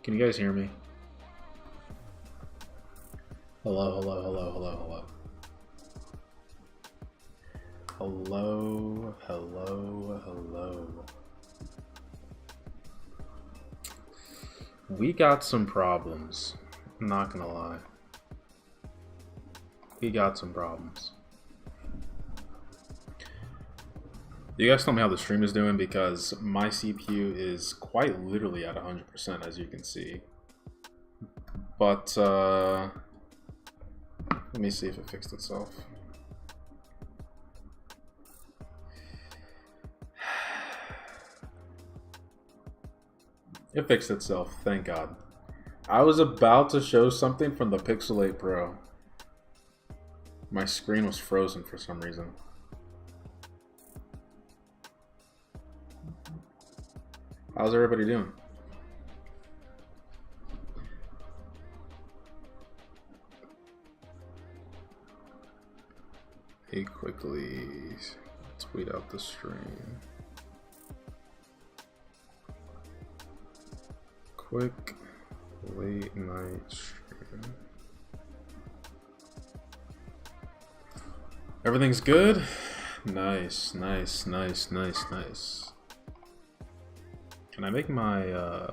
Can you guys hear me? Hello, hello, hello, hello, hello. Hello, hello, hello. We got some problems. I'm not gonna lie. We got some problems. You guys tell me how the stream is doing, because my CPU is quite literally at 100%, as you can see. But, let me see if it fixed itself. It fixed itself, thank God. I was about to show something from the Pixel 8 Pro. My screen was frozen for some reason. How's everybody doing? Hey, quickly tweet out the stream. Quick late night stream. Everything's good? Nice, nice, nice, nice, nice. Can I make my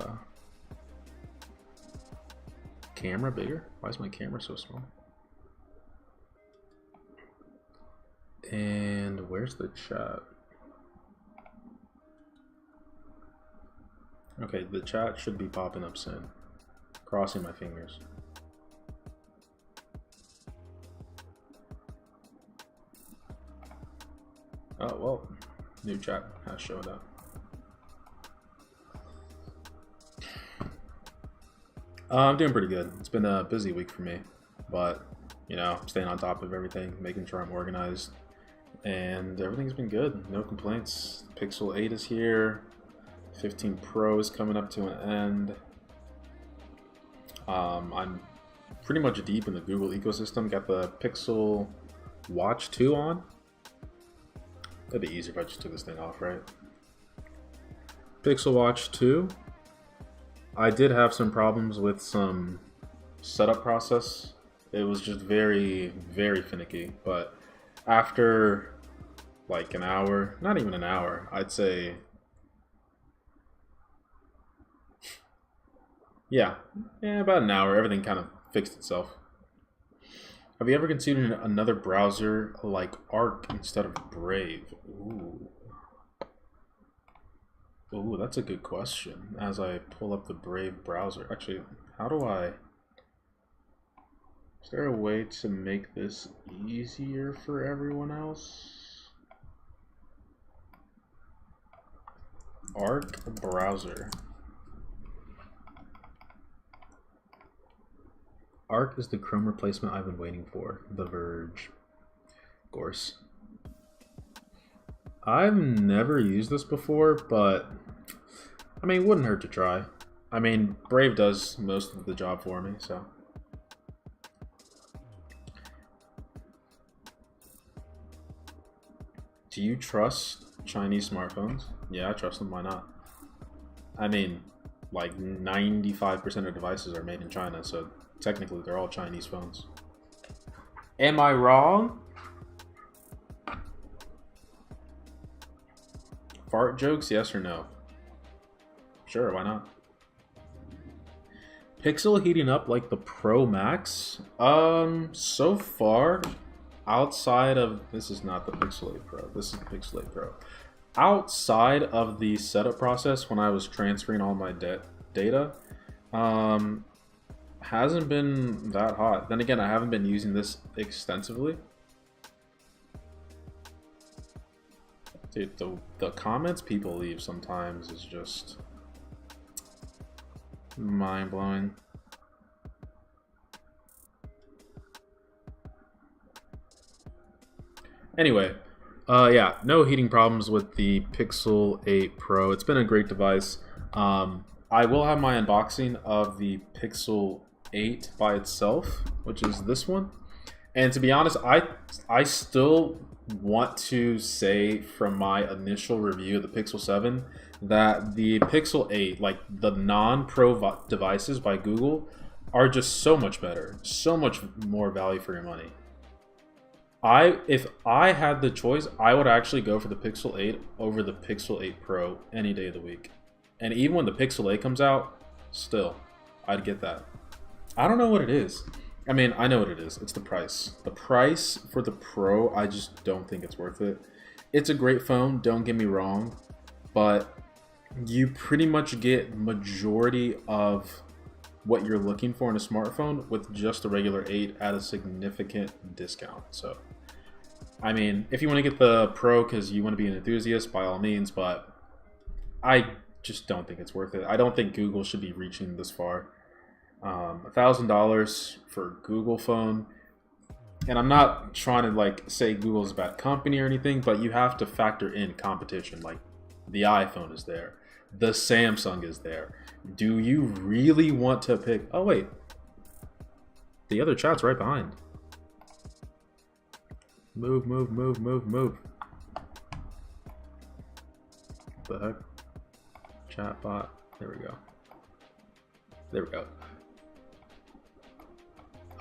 camera bigger? Why is my camera so small? And where's the chat? Okay, the chat should be popping up soon. Crossing my fingers. Oh, well, new chat has showed up. I'm doing pretty good. It's been a busy week for me, but, you know, staying on top of everything, making sure I'm organized, and everything's been good. No complaints. Pixel 8 is here. 15 Pro is coming up to an end. I'm pretty much deep in the Google ecosystem. Got the Pixel Watch 2 on. That'd be easier if I just took this thing off, right? Pixel Watch 2. I did have some problems with some setup process. It was just very, very finicky. But after like an hour, not even an hour, I'd say, yeah, about an hour, everything kind of fixed itself. Have you ever considered another browser like Arc instead of Brave? Ooh. Ooh, that's a good question. As I pull up the Brave browser. Actually, how do I... Is there a way to make this easier for everyone else? Arc browser. Arc is the Chrome replacement I've been waiting for. The Verge. Of course. I've never used this before, but I mean, it wouldn't hurt to try. I mean, Brave does most of the job for me, so. Do you trust Chinese smartphones? Yeah, I trust them. Why not? I mean, like 95% of devices are made in China, so technically they're all Chinese phones. Am I wrong? Fart jokes, yes or no? Sure, why not? Pixel heating up like the Pro Max? So far, outside of... This is not the Pixel 8 Pro. This is the Pixel 8 Pro. Outside of the setup process when I was transferring all my data, hasn't been that hot. Then again, I haven't been using this extensively. Dude, the comments people leave sometimes is just mind-blowing. Anyway, yeah, no heating problems with the Pixel 8 Pro. It's been a great device. I will have my unboxing of the Pixel 8 by itself, which is this one. And to be honest, I still want to say from my initial review of the Pixel 7 that the Pixel 8, like the non-Pro devices by Google, are just so much better, so much more value for your money. If I had the choice, I would actually go for the Pixel 8 over the Pixel 8 Pro any day of the week. And even when the Pixel 8 comes out, still, I'd get that. I don't know what it is. I mean, I know what it is. It's the price. The price for the Pro, I just don't think it's worth it. It's a great phone, don't get me wrong, but you pretty much get majority of what you're looking for in a smartphone with just a regular 8 at a significant discount. So, I mean, if you want to get the Pro because you want to be an enthusiast, by all means, but I just don't think it's worth it. I don't think Google should be reaching this far. $1,000 for a Google phone, and I'm not trying to like say Google's a bad company or anything, but you have to factor in competition. Like the iPhone is there, the Samsung is there. Do you really want to pick? Oh wait, the other chat's right behind. Move, move, move, move, move. What the heck? Chatbot. There we go. There we go.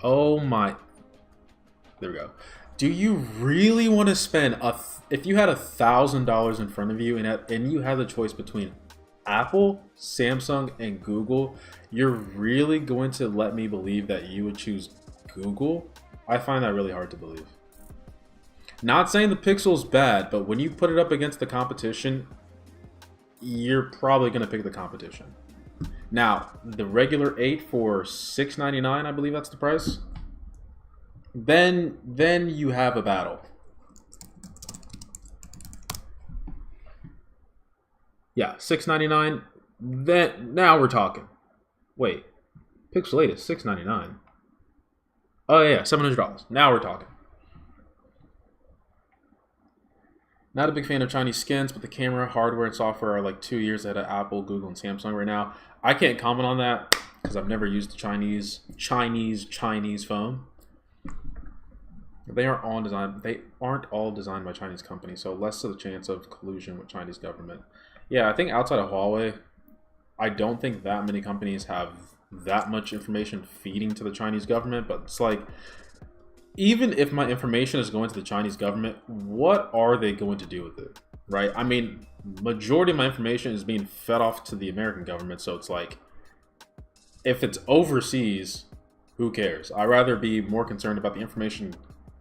Oh my. There we go. Do you really want to spend if you had $1,000 in front of you and you had the choice between Apple, Samsung, and Google, you're really going to let me believe that you would choose Google? I find that really hard to believe. Not saying the Pixel's bad, but when you put it up against the competition, you're probably going to pick the competition. Now, the regular 8 for $699, I believe that's the price. Then you have a battle. Yeah, $699. Then now we're talking. Wait, Pixel 8 is $699. Oh yeah, $700. Now we're talking. Not a big fan of Chinese skins, but the camera, hardware, and software are like 2 years ahead of Apple, Google, and Samsung right now. I can't comment on that because I've never used a Chinese phone. They aren't all designed by Chinese companies, so less of the chance of collusion with Chinese government. Yeah, I think outside of Huawei, I don't think that many companies have that much information feeding to the Chinese government, but it's like, even if my information is going to the Chinese government, what are they going to do with it, right? I mean, majority of my information is being fed off to the American government, so it's like, if it's overseas, who cares? I'd rather be more concerned about the information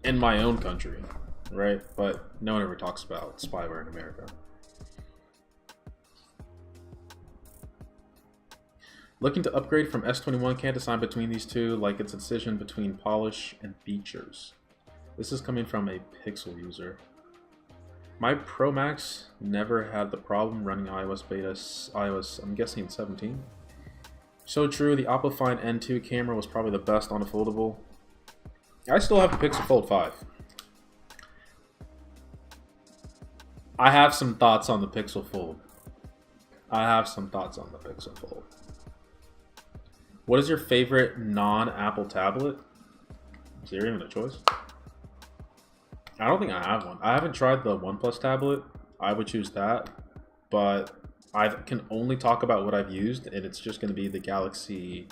in my own country, right? But no one ever talks about spyware in America. Looking to upgrade from S21, can't decide between these two, like it's a decision between polish and features. This is coming from a Pixel user. My Pro Max never had the problem running iOS beta, I'm guessing 17. So true, the Oppo Find N2 camera was probably the best on a foldable. I still have the Pixel Fold 5. I have some thoughts on the Pixel Fold. What is your favorite non-Apple tablet? Is there even a choice? I don't think I have one. I haven't tried the OnePlus tablet. I would choose that. But I can only talk about what I've used, and it's just going to be the Galaxy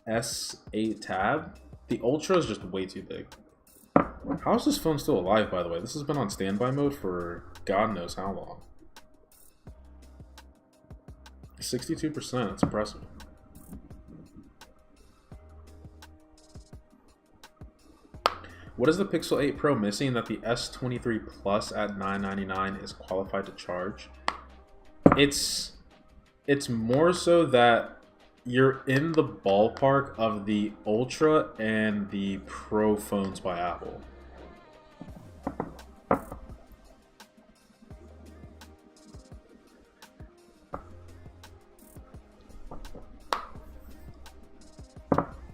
S8 Tab. The Ultra is just way too big. How is this phone still alive, by the way? This has been on standby mode for God knows how long. 62%, that's impressive. What is the Pixel 8 Pro missing that the S23 Plus at $999 is qualified to charge? It's more so that you're in the ballpark of the Ultra and the Pro phones by Apple.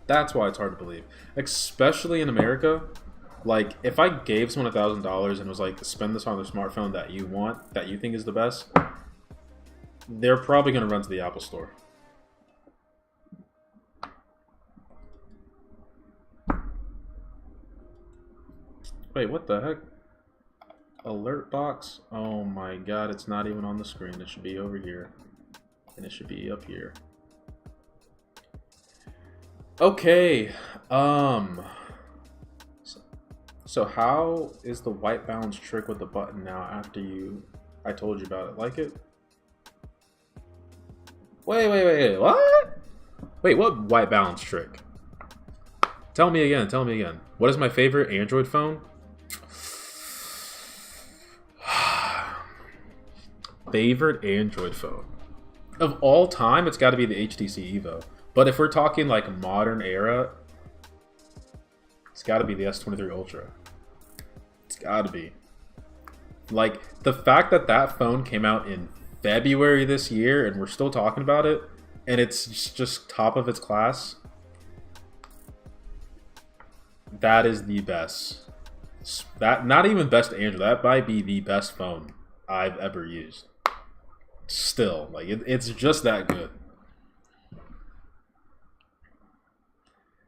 That's why it's hard to believe, especially in America. Like, if I gave someone $1,000 and was like, spend this on their smartphone that you want, that you think is the best, they're probably going to run to the Apple Store. Wait, what the heck? Alert box. Oh my god, it's not even on the screen. It should be over here. And it should be up here. Okay. So how is the white balance trick with the button now after I told you about it? Like it? Wait, what? Wait, what white balance trick? Tell me again. What is my favorite Android phone? Favorite Android phone of all time, it's got to be the HTC Evo. But if we're talking like modern era, it's got to be the S23 Ultra. It's got to be. Like, the fact that that phone came out in February this year and we're still talking about it, and it's just top of its class, that is the best. That, not even best Android, that might be the best phone I've ever used. Still, like, it's just that good.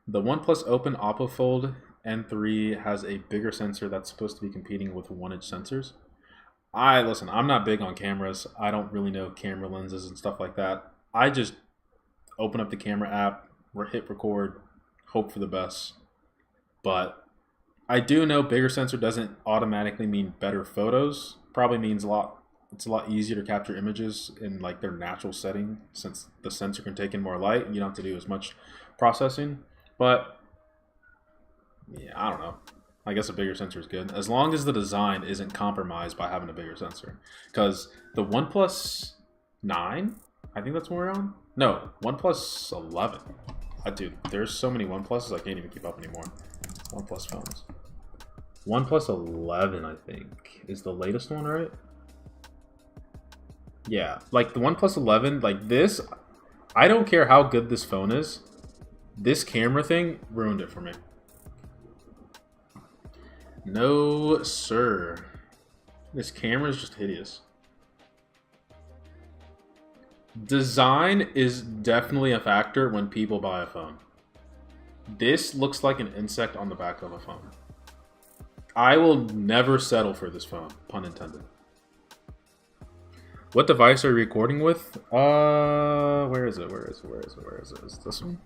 The OnePlus Open Oppo Fold N3 has a bigger sensor that's supposed to be competing with 1-inch sensors. Listen, I'm not big on cameras. I don't really know camera lenses and stuff like that. I just open up the camera app, hit record, hope for the best. But I do know bigger sensor doesn't automatically mean better photos. Probably means it's a lot easier to capture images in like their natural setting, since the sensor can take in more light and you don't have to do as much processing. But yeah, I don't know. I guess a bigger sensor is good, as long as the design isn't compromised by having a bigger sensor. Because the OnePlus 9, I think that's what we're on. No, OnePlus 11. Dude, there's so many OnePluses I can't even keep up anymore. OnePlus phones. OnePlus 11, I think, is the latest one, right? Yeah, like the OnePlus 11, like this, I don't care how good this phone is. This camera thing ruined it for me. No, sir. This camera is just hideous. Design is definitely a factor when people buy a phone. This looks like an insect on the back of a phone. I will never settle for this phone, pun intended. What device are you recording with? Where is it? Is this one?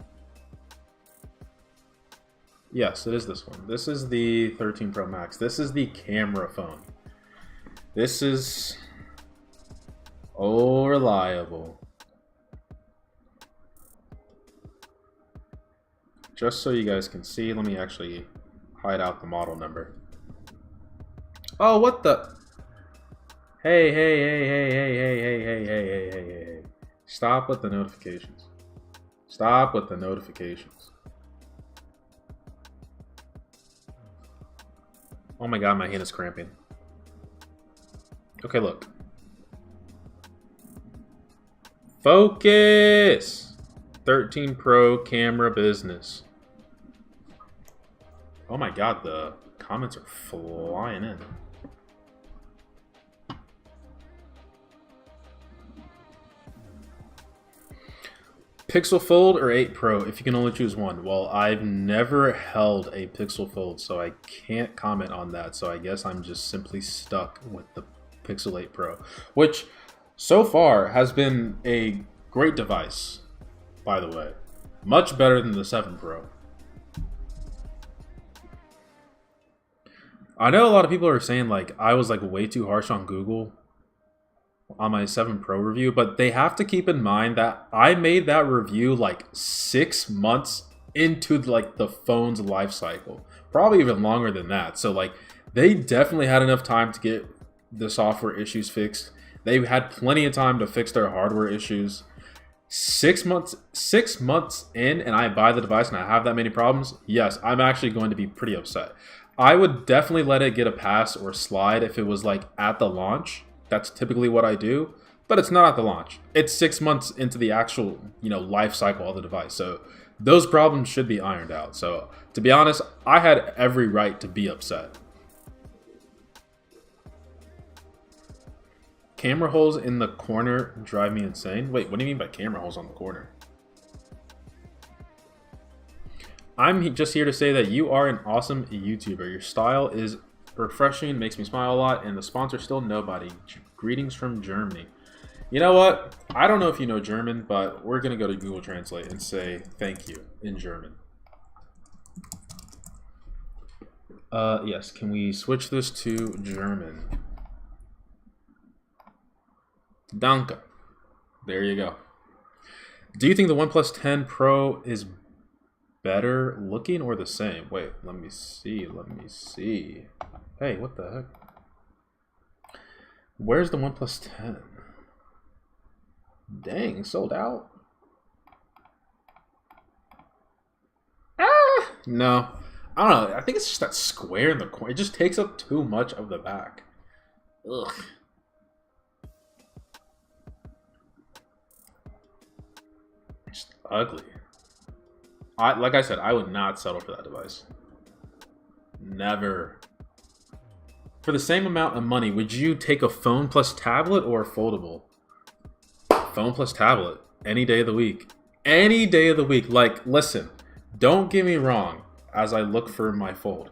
Yes, it is this one. This is the 13 Pro Max. This is the camera phone. This is reliable. Just so you guys can see, let me actually hide out the model number. Oh, what the? Hey. Stop with the notifications. Stop with the notifications. Oh my god, my hand is cramping. Okay, look. Focus! 13 Pro camera business. Oh my god, the comments are flying in. Pixel Fold or 8 Pro, if you can only choose one. Well, I've never held a Pixel Fold, so I can't comment on that. So I guess I'm just simply stuck with the Pixel 8 Pro, which so far has been a great device, by the way. Much better than the 7 Pro. I know a lot of people are saying like I was like way too harsh on Google on my 7 Pro review, but they have to keep in mind that I made that review like 6 months into like the phone's life cycle, probably even longer than that. So like they definitely had enough time to get the software issues fixed. They had plenty of time to fix their hardware issues. 6 months in, and I buy the device and I have that many problems. Yes, I'm actually going to be pretty upset. I would definitely let it get a pass or slide if it was like at the launch. That's typically what I do, but it's not at the launch. It's 6 months into the actual, life cycle of the device. So those problems should be ironed out. So to be honest, I had every right to be upset. Camera holes in the corner drive me insane. Wait, what do you mean by camera holes on the corner? I'm just here to say that you are an awesome YouTuber. Your style is refreshing, makes me smile a lot, and the sponsor's still nobody. Greetings from Germany. You know what? I don't know if you know German, but we're going to go to Google Translate and say thank you in German. Yes, can we switch this to German? Danke. There you go. Do you think the OnePlus 10 Pro is better looking or the same? Wait, let me see. Hey, what the heck? Where's the OnePlus 10? Dang, sold out? Ah! No. I don't know. I think it's just that square in the corner. It just takes up too much of the back. Ugh. Just ugly. Like I said, I would not settle for that device. Never. For the same amount of money, would you take a phone plus tablet or a foldable? Phone plus tablet. Any day of the week. Any day of the week. Like, listen. Don't get me wrong as I look for my Fold.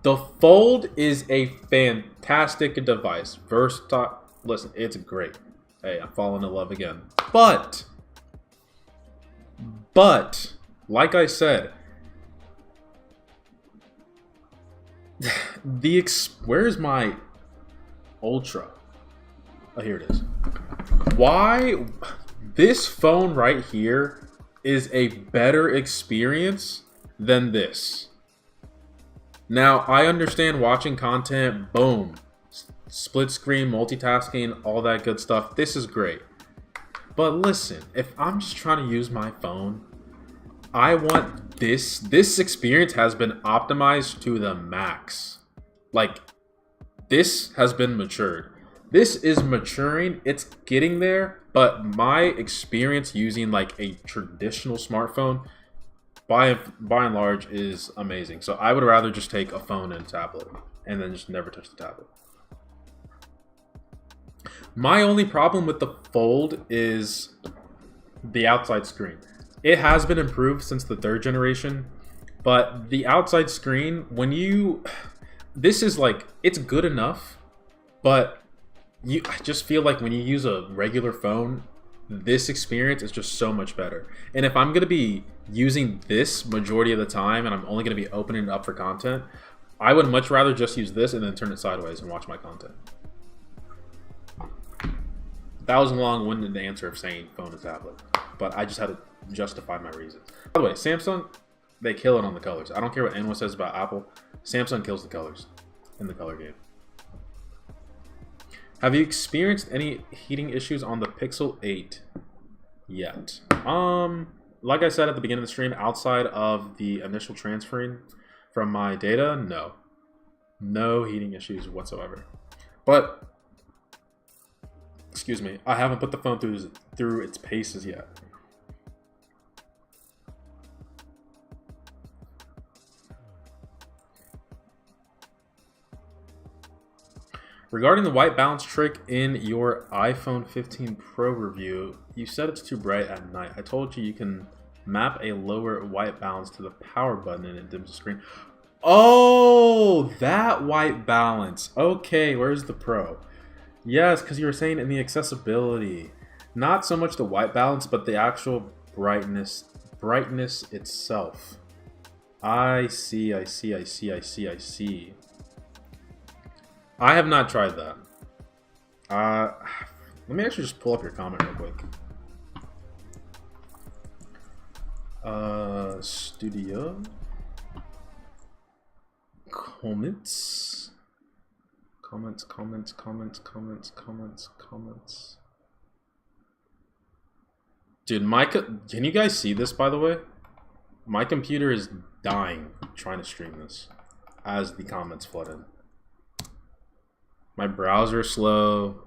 The Fold is a fantastic device. Versatile. Listen, it's great. Hey, I'm falling in love again. But, like I said, where's my Ultra? Oh, here it is. Why? This phone right here is a better experience than this. Now, I understand watching content, boom, split screen, multitasking, all that good stuff. This is great. But listen, if I'm just trying to use my phone, I want this. This experience has been optimized to the max. Like, this has been matured. This is maturing. It's getting there. But my experience using like a traditional smartphone, by and large, is amazing. So I would rather just take a phone and a tablet and then just never touch the tablet. My only problem with the Fold is the outside screen. It has been improved since the 3rd generation, but the outside screen, this is like, it's good enough, but I just feel like when you use a regular phone, this experience is just so much better. And if I'm going to be using this majority of the time and I'm only going to be opening it up for content, I would much rather just use this and then turn it sideways and watch my content. That was a long-winded answer of saying phone and tablet, but I just had to justify my reasons. By the way, Samsung, they kill it on the colors. I don't care what anyone says about Apple. Samsung kills the colors in the color game. Have you experienced any heating issues on the Pixel 8 yet? Like I said at the beginning of the stream, outside of the initial transferring from my data, no. No heating issues whatsoever. But, excuse me, I haven't put the phone through its paces yet. Regarding the white balance trick in your iPhone 15 Pro review, you said it's too bright at night. I told you can map a lower white balance to the power button and it dims the screen. Oh, that white balance. Okay, where's the Pro? Yes, because you were saying in the accessibility. Not so much the white balance, but the actual brightness itself. I see. I have not tried that. Let me actually just pull up your comment real quick. Studio. Comments. Dude, can you guys see this, by the way? My computer is dying trying to stream this as the comments flood in. My browser is slow.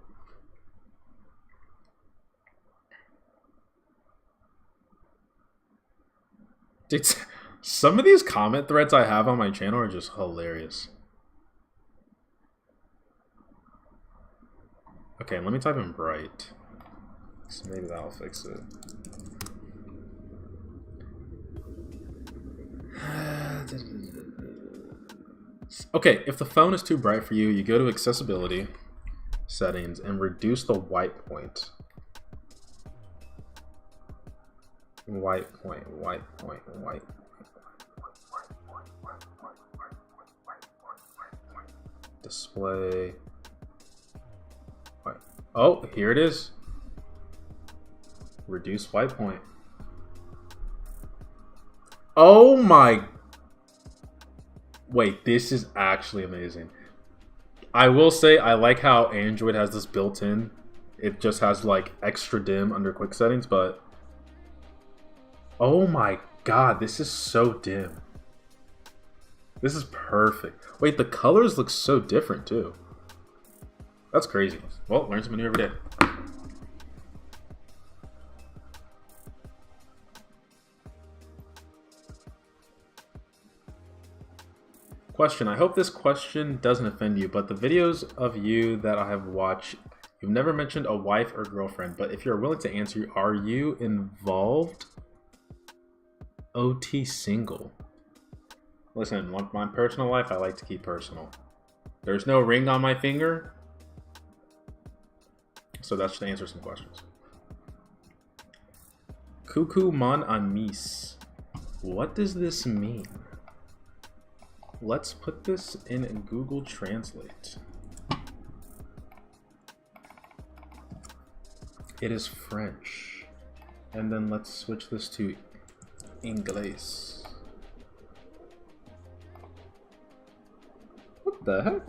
Dude, some of these comment threads I have on my channel are just hilarious. Okay, let me type in bright. So maybe that'll fix it. Okay, if the phone is too bright for you, you go to accessibility settings and reduce the white point. White point. Display. White. Oh, here it is. Reduce white point. Oh my. Wait, this is actually amazing. I will say I like how Android has this built in. It just has like extra dim under quick settings, but oh my god, this is so dim. This is perfect. Wait, the colors look so different too. That's crazy. Well, learn something new every day. Question. I hope this question doesn't offend you, but the videos of you that I have watched, you've never mentioned a wife or girlfriend, but if you're willing to answer, are you involved? OT single. Listen, my personal life, I like to keep personal. There's no ring on my finger, so that's to answer some questions. Coucou mon amis. What does this mean? Let's put this in Google Translate. It is French. And then let's switch this to English. What the heck?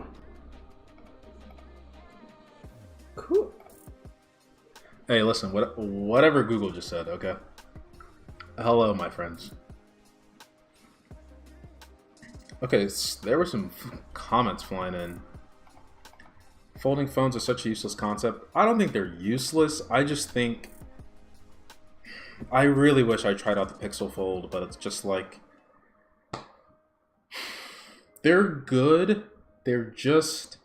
Cool. Hey, listen, whatever Google just said, okay? Hello, my friends. Okay, there were some comments flying in. Folding phones are such a useless concept. I don't think they're useless. I just think... I really wish I tried out the Pixel Fold, but it's just like... They're good. They're just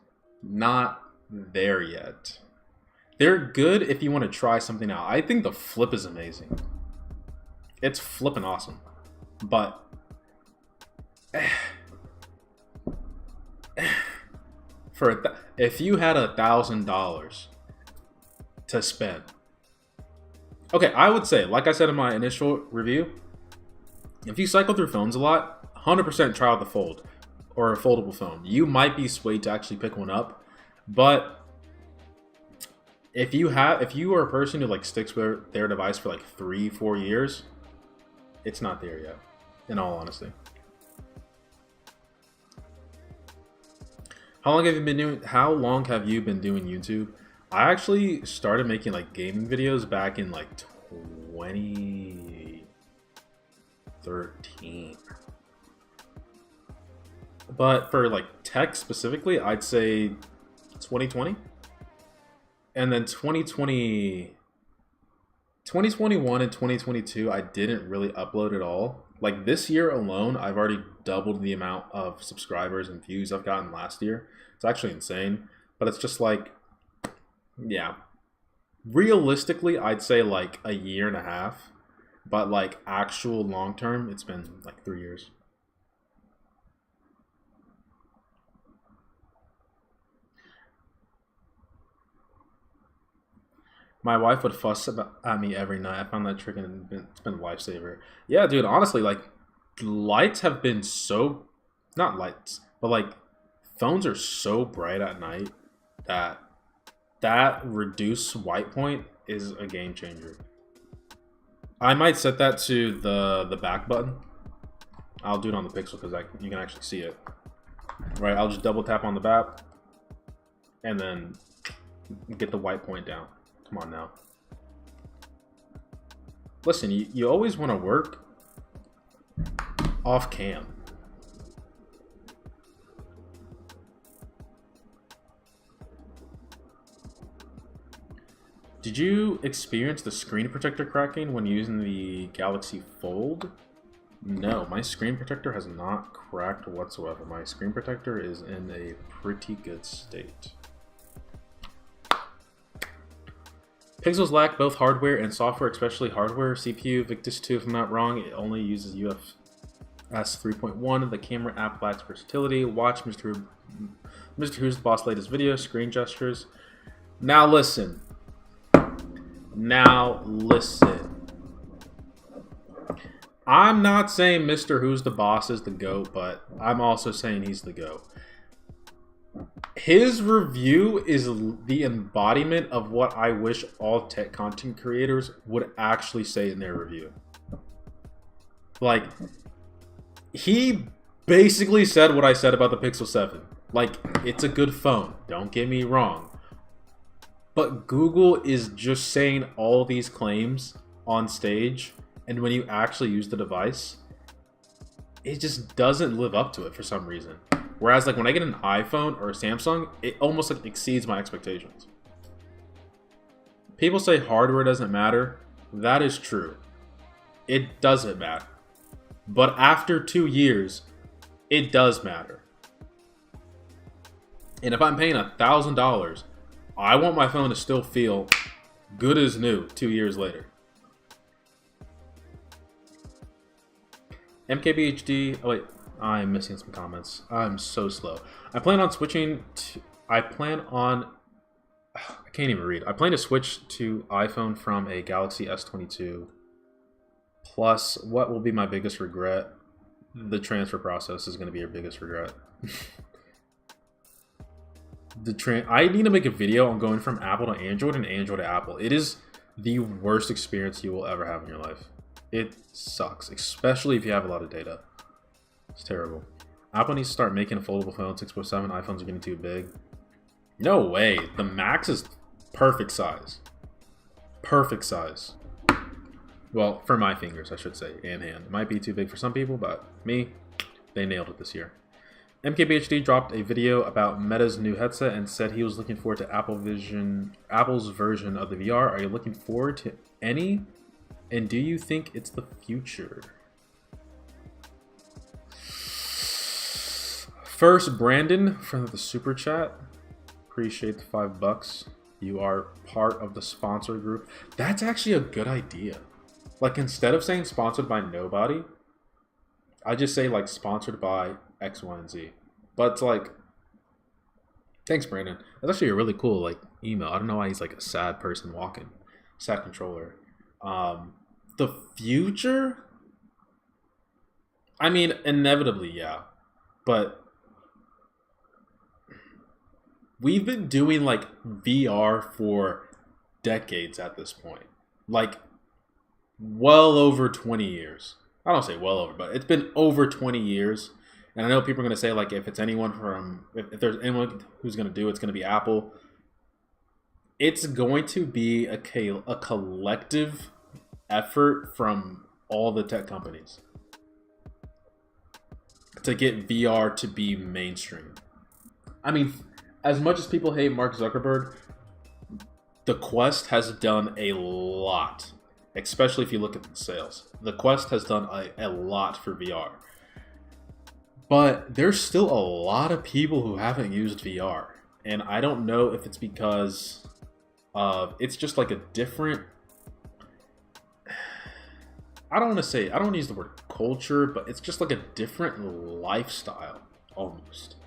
not there yet. They're good if you want to try something out. I think the Flip is amazing. It's flipping awesome. But... if you had $1,000 to spend, okay, I would say, like I said in my initial review, if you cycle through phones a lot, 100% try out the Fold or a foldable phone. You might be swayed to actually pick one up, but if you are a person who like sticks with their device for like 3-4 years, it's not there yet, in all honesty. How long have you been doing YouTube? I actually started making like gaming videos back in like 2013. But for like tech specifically, I'd say 2020. And then 2021 and 2022, I didn't really upload at all. Like this year alone, I've already doubled the amount of subscribers and views I've gotten last year. It's actually insane, but it's just like, yeah. Realistically, I'd say like a year and a half, but like actual long term, it's been like 3 years. My wife would fuss at me every night. I found that trick and it's been a lifesaver. Yeah, dude, honestly, like, lights have been so... Not lights, but, like, phones are so bright at night that reduce white point is a game changer. I might set that to the back button. I'll do it on the Pixel because you can actually see it. Right, I'll just double tap on the back and then get the white point down. Come on now. Listen, you always want to work off cam. Did you experience the screen protector cracking when using the Galaxy Fold? No, my screen protector has not cracked whatsoever. My screen protector is in a pretty good state. Pixels lack both hardware and software, especially hardware. CPU, Victus 2, if I'm not wrong, it only uses S3.1. The camera app lacks versatility. Watch Mr. Who's the Boss latest video. Screen gestures. Now listen. I'm not saying Mr. Who's the Boss is the GOAT, but I'm also saying he's the GOAT. His review is the embodiment of what I wish all tech content creators would actually say in their review. Like, he basically said what I said about the Pixel 7. Like, it's a good phone, don't get me wrong. But Google is just saying all these claims on stage, and when you actually use the device, it just doesn't live up to it for some reason. Whereas, like, when I get an iPhone or a Samsung, it almost like exceeds my expectations. People say hardware doesn't matter. That is true. It doesn't matter. But after 2 years, it does matter. And if I'm paying $1,000, I want my phone to still feel good as new 2 years later. MKBHD. Oh wait, I'm missing some comments. I'm so slow. I plan on switching to. I can't even read. I plan to switch to iPhone from a Galaxy S22. Plus, what will be my biggest regret? The transfer process is going to be your biggest regret. I need to make a video on going from Apple to Android and Android to Apple. It is the worst experience you will ever have in your life. It sucks, especially if you have a lot of data. It's terrible. Apple needs to start making a foldable phone. 6.7 iPhones are getting too big. No way. The Max is perfect size. Perfect size. Well, for my fingers, I should say, and hand. It might be too big for some people, but me, they nailed it this year. MKBHD dropped a video about Meta's new headset and said he was looking forward to Apple's version of the VR. Are you looking forward to any? And do you think it's the future? First, Brandon from the super chat. Appreciate the $5. You are part of the sponsor group. That's actually a good idea. Like, instead of saying sponsored by nobody, I just say like sponsored by X, Y, and Z. But it's like, thanks, Brandon. That's actually a really cool like email. I don't know why he's like a sad person walking, sad controller. The future? I mean, inevitably, yeah. But we've been doing like VR for decades at this point. Like, well over 20 years. I don't say well over, but it's been over 20 years. And I know people are going to say, like, if there's anyone who's going to do it, it's going to be Apple. It's going to be a collective effort from all the tech companies to get VR to be mainstream. I mean, as much as people hate Mark Zuckerberg, the Quest has done a lot. Especially if you look at the sales. The Quest has done a lot for VR. But there's still a lot of people who haven't used VR. And I don't know if it's because it's just like a different... I don't want to use the word culture, but it's just like a different lifestyle, almost.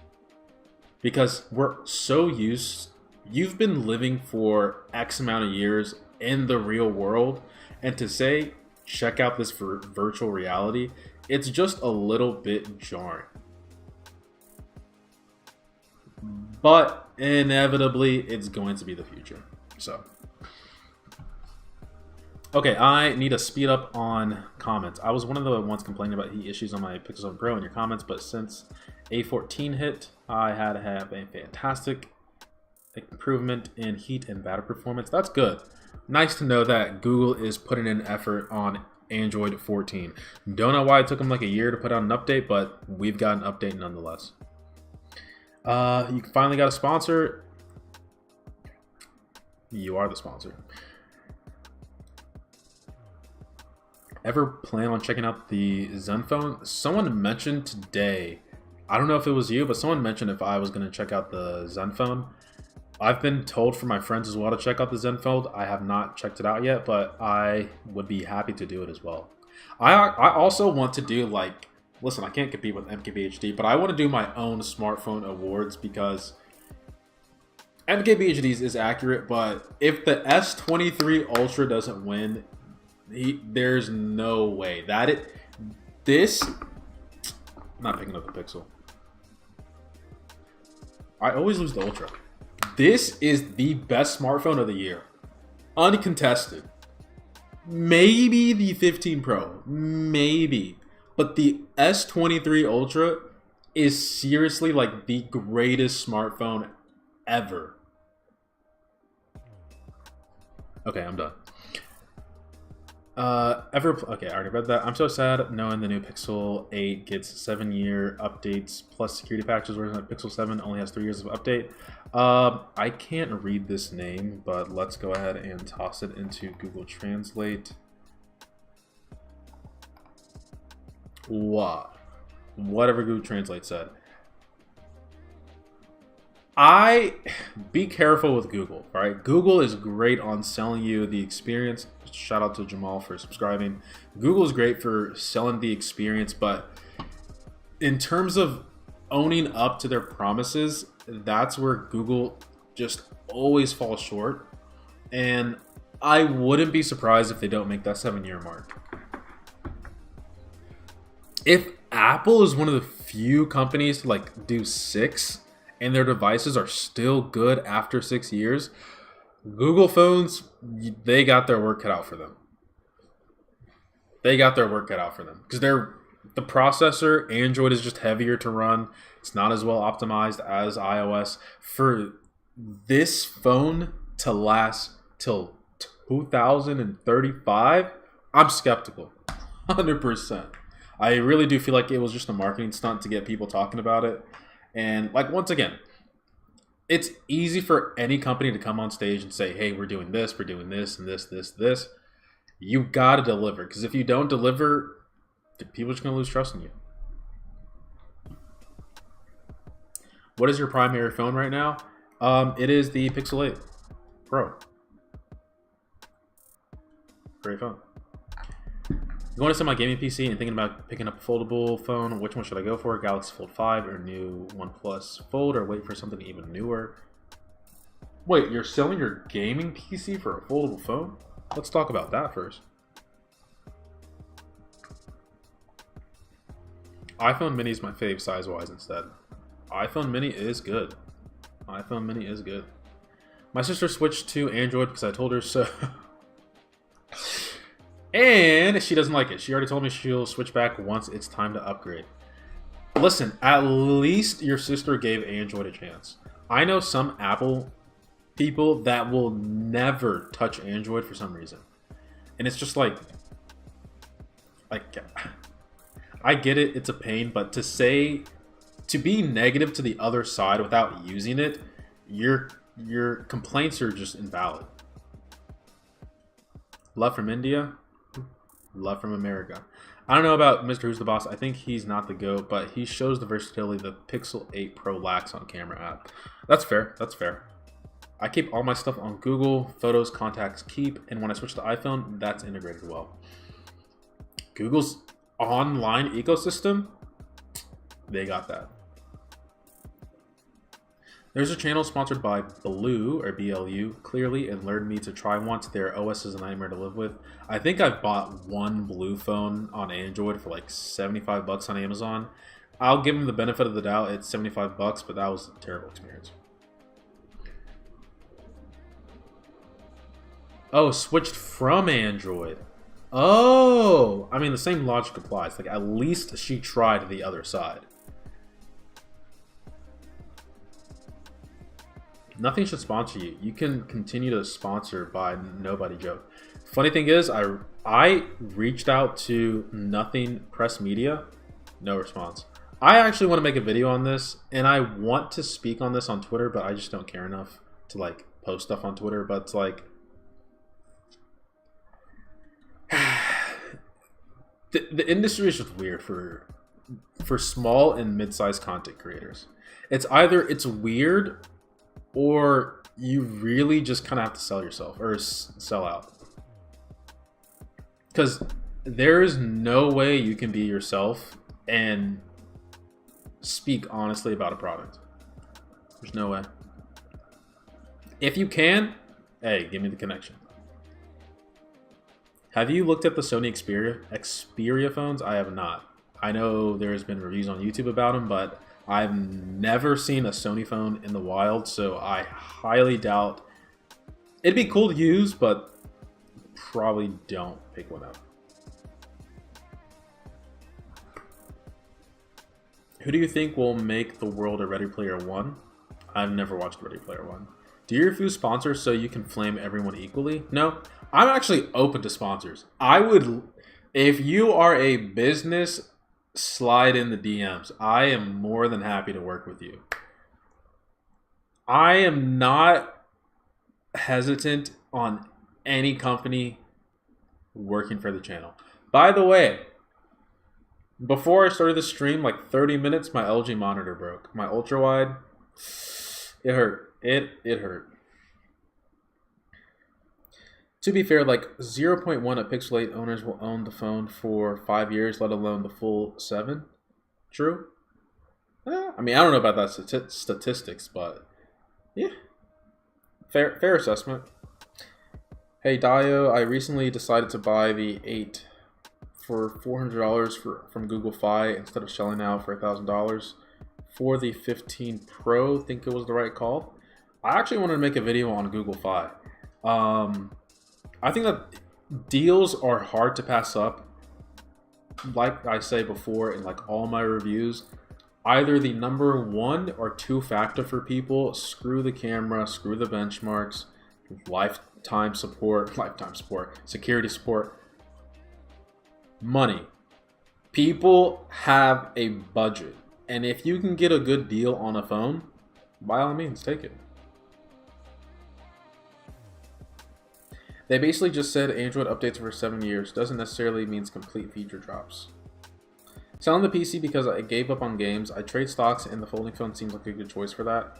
Because we're so used... You've been living for X amount of years in the real world, and to say, check out this virtual reality, it's just a little bit jarring. But inevitably, it's going to be the future. So, okay, I need to speed up on comments. I was one of the ones complaining about heat issues on my Pixel 7 Pro in your comments, but since A14 hit, I had to have a fantastic improvement in heat and battery performance. That's good. Nice to know that Google is putting in effort on Android 14. Don't know why it took them like a year to put out an update, but we've got an update nonetheless. You finally got a sponsor. You are the sponsor. Ever plan on checking out the Zenfone? Someone mentioned today, I don't know if it was you, but someone mentioned if I was going to check out the Zenfone. I've been told from my friends as well to check out the Zenfone. I have not checked it out yet, but I would be happy to do it as well. I also want to do like Listen, I can't compete with MKBHD, but I want to do my own smartphone awards because MKBHD's is accurate, but if the S23 Ultra doesn't win, there's no way that this. I'm not picking up the Pixel. I always lose the Ultra. This is the best smartphone of the year, uncontested. Maybe the 15 Pro, maybe, but the S23 Ultra is seriously like the greatest smartphone ever. Okay, I'm done. Okay, I already read that. I'm so sad knowing the new Pixel 8 gets 7-year updates plus security patches, whereas the Pixel 7 only has 3 years of update. I can't read this name, but let's go ahead and toss it into Google Translate. Whatever Google Translate said. Be careful with Google, right? Google is great on selling you the experience. Shout out to Jamal for subscribing. Google is great for selling the experience, but in terms of owning up to their promises, that's where Google just always falls short. And I wouldn't be surprised if they don't make that 7-year mark. If Apple is one of the few companies to like do 6 and their devices are still good after 6 years, Google phones, they got their work cut out for them. They got their work cut out for them because the processor, Android is just heavier to run. It's not as well optimized as iOS. For this phone to last till 2035, I'm skeptical. 100%. I really do feel like it was just a marketing stunt to get people talking about it. And like, once again, it's easy for any company to come on stage and say, hey, we're doing this, and this. You got to deliver. Because if you don't deliver, people are just going to lose trust in you. What is your primary phone right now? It is the Pixel 8 Pro. Great phone. Going to sell my gaming PC and thinking about picking up a foldable phone. Which one should I go for? Galaxy Fold 5 or new OnePlus Fold, or wait for something even newer? Wait, you're selling your gaming PC for a foldable phone? Let's talk about that first. iPhone mini is my fave size-wise instead. iPhone mini is good. iPhone mini is good. My sister switched to Android because I told her so. And she doesn't like it. She already told me she'll switch back once it's time to upgrade. Listen, at least your sister gave Android a chance. I know some Apple people that will never touch Android for some reason. And it's just like I get it, it's a pain, but to be negative to the other side without using it, your complaints are just invalid. Love from India. Love from America. I don't know about Mr. Who's the Boss. I think he's not the GOAT, but he shows the versatility the Pixel 8 Pro lacks on camera app. That's fair. That's fair. I keep all my stuff on Google. Photos, contacts, keep. And when I switch to iPhone, that's integrated well. Google's online ecosystem, they got that. There's a channel sponsored by Blue, or BLU, clearly, and lured me to try once. Their OS is a nightmare to live with. I think I've bought one Blue phone on Android for like $75 on Amazon. I'll give them the benefit of the doubt. It's $75, but that was a terrible experience. Oh, switched from Android. Oh, I mean, the same logic applies. Like, at least she tried the other side. Nothing should sponsor you. You can continue to sponsor by nobody joke. Funny thing is, I reached out to Nothing Press Media, no response. I actually want to make a video on this, and I want to speak on this on Twitter, but I just don't care enough to like post stuff on Twitter. But it's like the industry is just weird for small and mid-sized content creators. It's either it's weird, or you really just kind of have to sell yourself or sell out. Because there is no way you can be yourself and speak honestly about a product. There's no way. If you can, hey, give me the connection. Have you looked at the Sony Xperia phones? I have not. I know there's been reviews on YouTube about them, but I've never seen a Sony phone in the wild, so I highly doubt. It'd be cool to use, but probably don't pick one up. Who do you think will make the world a Ready Player One? I've never watched Ready Player One. Do you refuse sponsors so you can flame everyone equally? No. I'm actually open to sponsors. I would, if you are a business, slide in the DMs. I am more than happy to work with you. I am not hesitant on any company working for the channel. By the way, before I started the stream, like 30 minutes, my LG monitor broke. My ultra wide, it hurt. It hurt. To be fair, like 0.1 at Pixel 8 owners will own the phone for 5 years, let alone the full 7. True? I mean, I don't know about that statistics, but yeah. Fair assessment. Hey, Dayo, I recently decided to buy the 8 for $400 from Google Fi instead of shelling out for $1,000 for the 15 Pro. Think it was the right call. I actually wanted to make a video on Google Fi. I think that deals are hard to pass up. Like I say before in like all my reviews, either the number 1 or 2 factor for people, screw the camera, screw the benchmarks, lifetime support, security support, money. People have a budget, and if you can get a good deal on a phone, by all means, take it. They basically just said Android updates for 7 years. Doesn't necessarily means complete feature drops. Selling the PC because I gave up on games. I trade stocks and the folding phone seems like a good choice for that.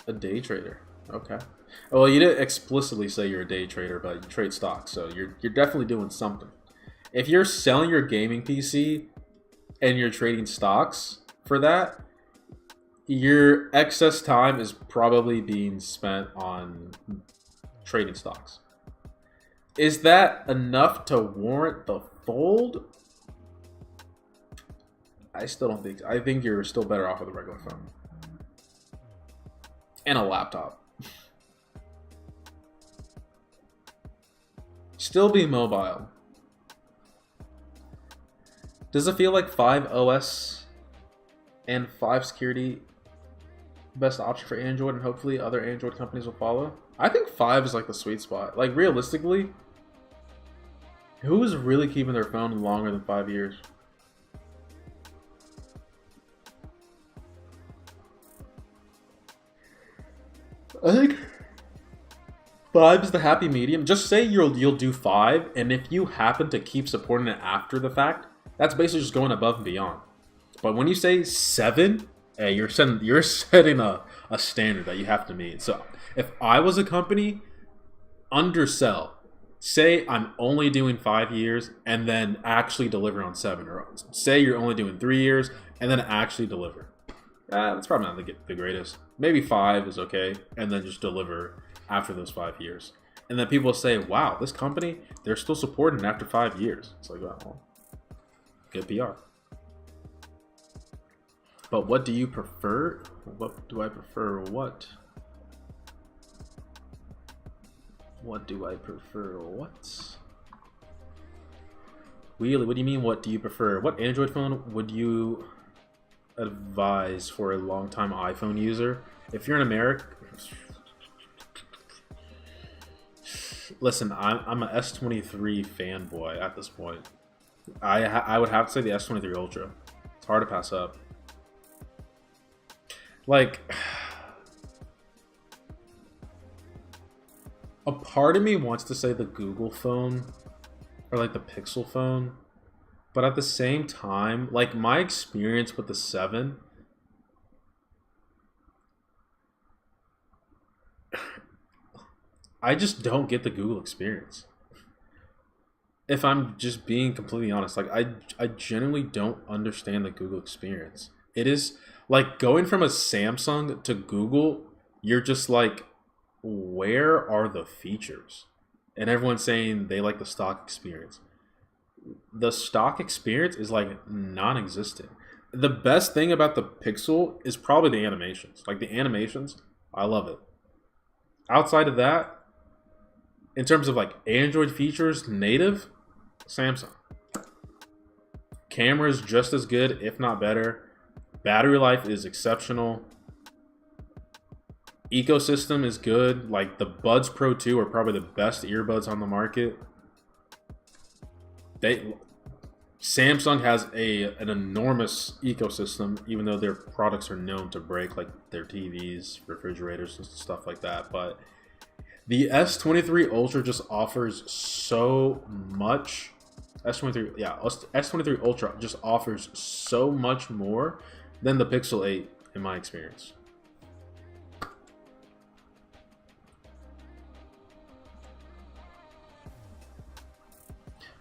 A day trader. Okay. Well, you didn't explicitly say you're a day trader, but you trade stocks, so you're definitely doing something. If you're selling your gaming PC and you're trading stocks for that, your excess time is probably being spent on trading stocks. Is that enough to warrant the fold? I still don't think so. I think you're still better off with a regular phone. And a laptop. Still be mobile. Does it feel like 5 OS and 5 security best option for Android, and hopefully other Android companies will follow? I think 5 is like the sweet spot. Like realistically, who is really keeping their phone longer than 5 years? I think 5 is the happy medium. Just say you'll do 5, and if you happen to keep supporting it after the fact, that's basically just going above and beyond. But when you say 7, hey, you're setting a standard that you have to meet. So if I was a company, undersell. Say I'm only doing 5 years and then actually deliver on 7, or say you're only doing 3 years and then actually deliver. That's probably not the greatest. Maybe 5 is okay, and then just deliver after those 5 years. And then people say, wow, this company, they're still supporting after 5 years. It's like, well, good PR. But what do you prefer? What do I prefer? What? What do I prefer? What? Really? What do you mean, what do you prefer? What Android phone would you advise for a long-time iPhone user? If you're in America... Listen, I'm an S23 fanboy at this point. I would have to say the S23 Ultra. It's hard to pass up. Like, a part of me wants to say the Google phone or like the Pixel phone, but at the same time, like my experience with the 7, I just don't get the Google experience. if I'm just being completely honest, like I genuinely don't understand the Google experience. It is like going from a Samsung to Google, you're just like, where are the features? And everyone's saying they like the stock experience. The stock experience is like non-existent. The best thing about the Pixel is probably the animations. Like the animations, I love it. Outside of that, in terms of like Android features, native, Samsung. Camera is just as good, if not better. Battery life is exceptional. Ecosystem is good. Like the Buds Pro 2 are probably the best earbuds on the market. Samsung has an enormous ecosystem, even though their products are known to break, like their TVs, refrigerators, and stuff like that. But the S23 Ultra just offers so much. S23 Ultra just offers so much more than the Pixel 8 in my experience.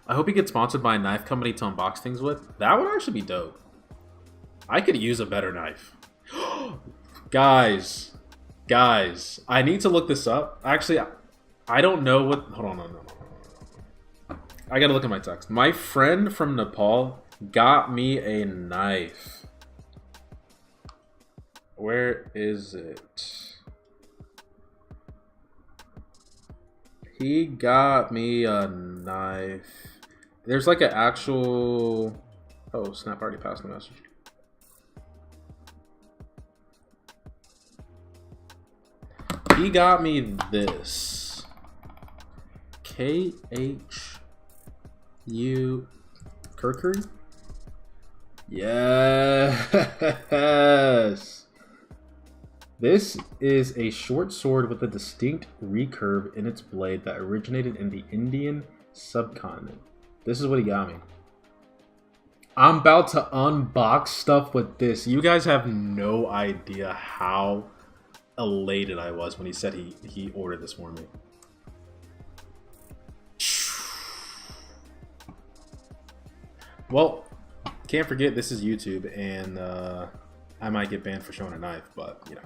I hope you get sponsored by a knife company to unbox things with. That would actually be dope. I could use a better knife. Guys, I need to look this up. Actually, I don't know what... Hold on, no. I gotta look at my text. My friend from Nepal got me a knife. Where is it? He got me a knife. There's like an actual... Oh, Snap already passed the message. He got me this. KHU Kirkuri? Yes! This is a short sword with a distinct recurve in its blade that originated in the Indian subcontinent. This is what he got me. I'm about to unbox stuff with this. You guys have no idea how elated I was when he said he ordered this for me. Well, can't forget this is YouTube, and I might get banned for showing a knife, but you know.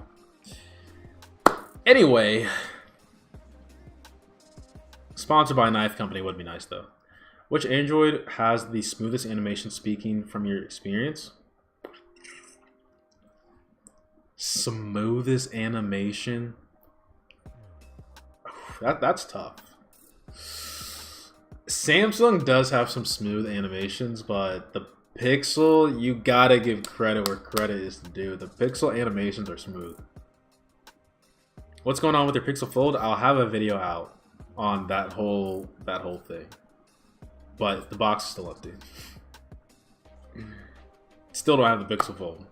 Anyway, sponsored by a knife company would be nice though. Which Android has the smoothest animation, speaking from your experience? Smoothest animation? That's tough. Samsung does have some smooth animations, but the Pixel, you gotta give credit where credit is due. The Pixel animations are smooth. What's going on with your Pixel Fold? I'll have a video out on that whole thing. But the box is still empty. Still don't have the Pixel Fold.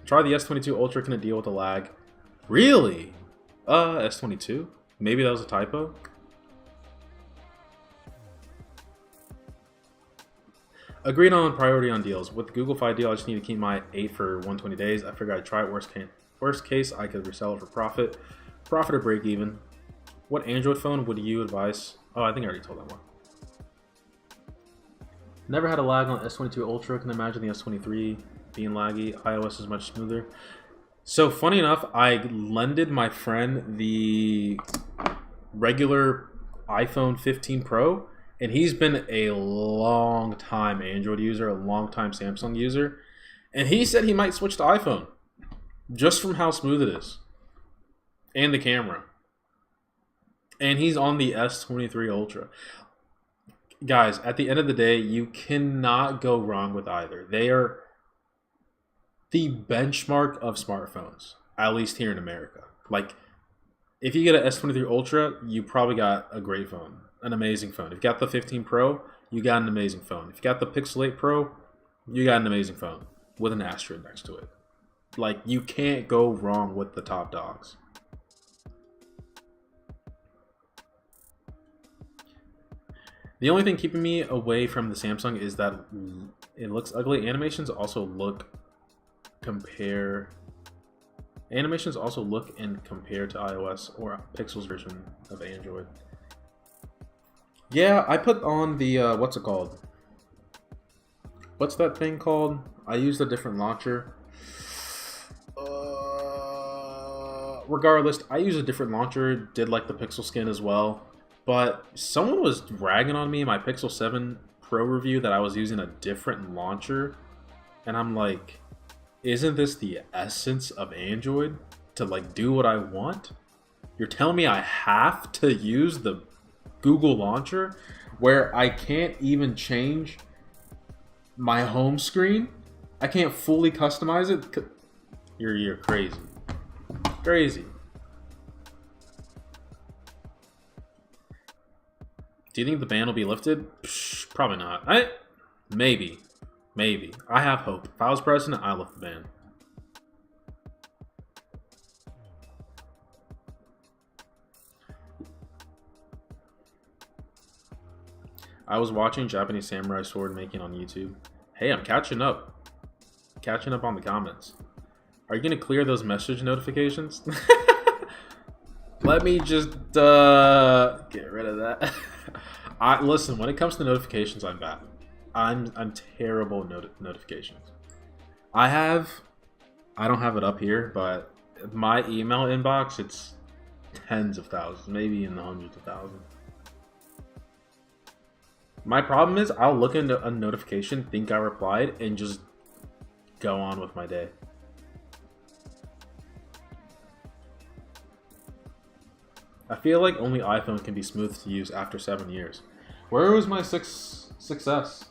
Try the S22 Ultra. Can it deal with the lag? Really? S22? Maybe that was a typo? Agreed on priority on deals. With the Google Fi deal, I just need to keep my 8 for 120 days. I figured I'd try it. Worst case, I could resell it for profit. Profit or break even. What Android phone would you advise? Oh, I think I already told that one. Never had a lag on S22 Ultra. Can imagine the S23 being laggy. iOS is much smoother. So funny enough, I lended my friend the regular iPhone 15 Pro, and he's been a long time Android user, a long time Samsung user, and he said he might switch to iPhone just from how smooth it is and the camera. And he's on the S23 Ultra. Guys, at the end of the day, you cannot go wrong with either. They are the benchmark of smartphones, at least here in America. Like, if you get an S23 Ultra, you probably got a great phone, an amazing phone. If you got the 15 Pro, you got an amazing phone. If you got the Pixel 8 Pro, you got an amazing phone with an asterisk next to it. Like, you can't go wrong with the top dogs. The only thing keeping me away from the Samsung is that it looks ugly. Animations also look and compare to iOS or Pixel's version of Android. Yeah, I put on the what's it called? What's that thing called? I used a different launcher. Regardless, I used a different launcher. Did like the Pixel skin as well, but someone was ragging on me in my Pixel 7 Pro review that I was using a different launcher, and I'm like, isn't this the essence of Android? To like do what I want? You're telling me I have to use the Google launcher where I can't even change my home screen? I can't fully customize it? You're crazy. Crazy. Do you think the ban will be lifted? Psh, probably not. Maybe. Maybe. I have hope. If I was president, I'd lift the ban. I was watching Japanese samurai sword making on YouTube. Hey, I'm catching up. Catching up on the comments. Are you going to clear those message notifications? Let me just get rid of that. Listen, when it comes to notifications, I'm bad. I'm terrible at notifications. I don't have it up here, but my email inbox, it's tens of thousands, maybe in the hundreds of thousands. My problem is I'll look into a notification, think I replied, and just go on with my day. I feel like only iPhone can be smooth to use after 7 years. Where was my 6S?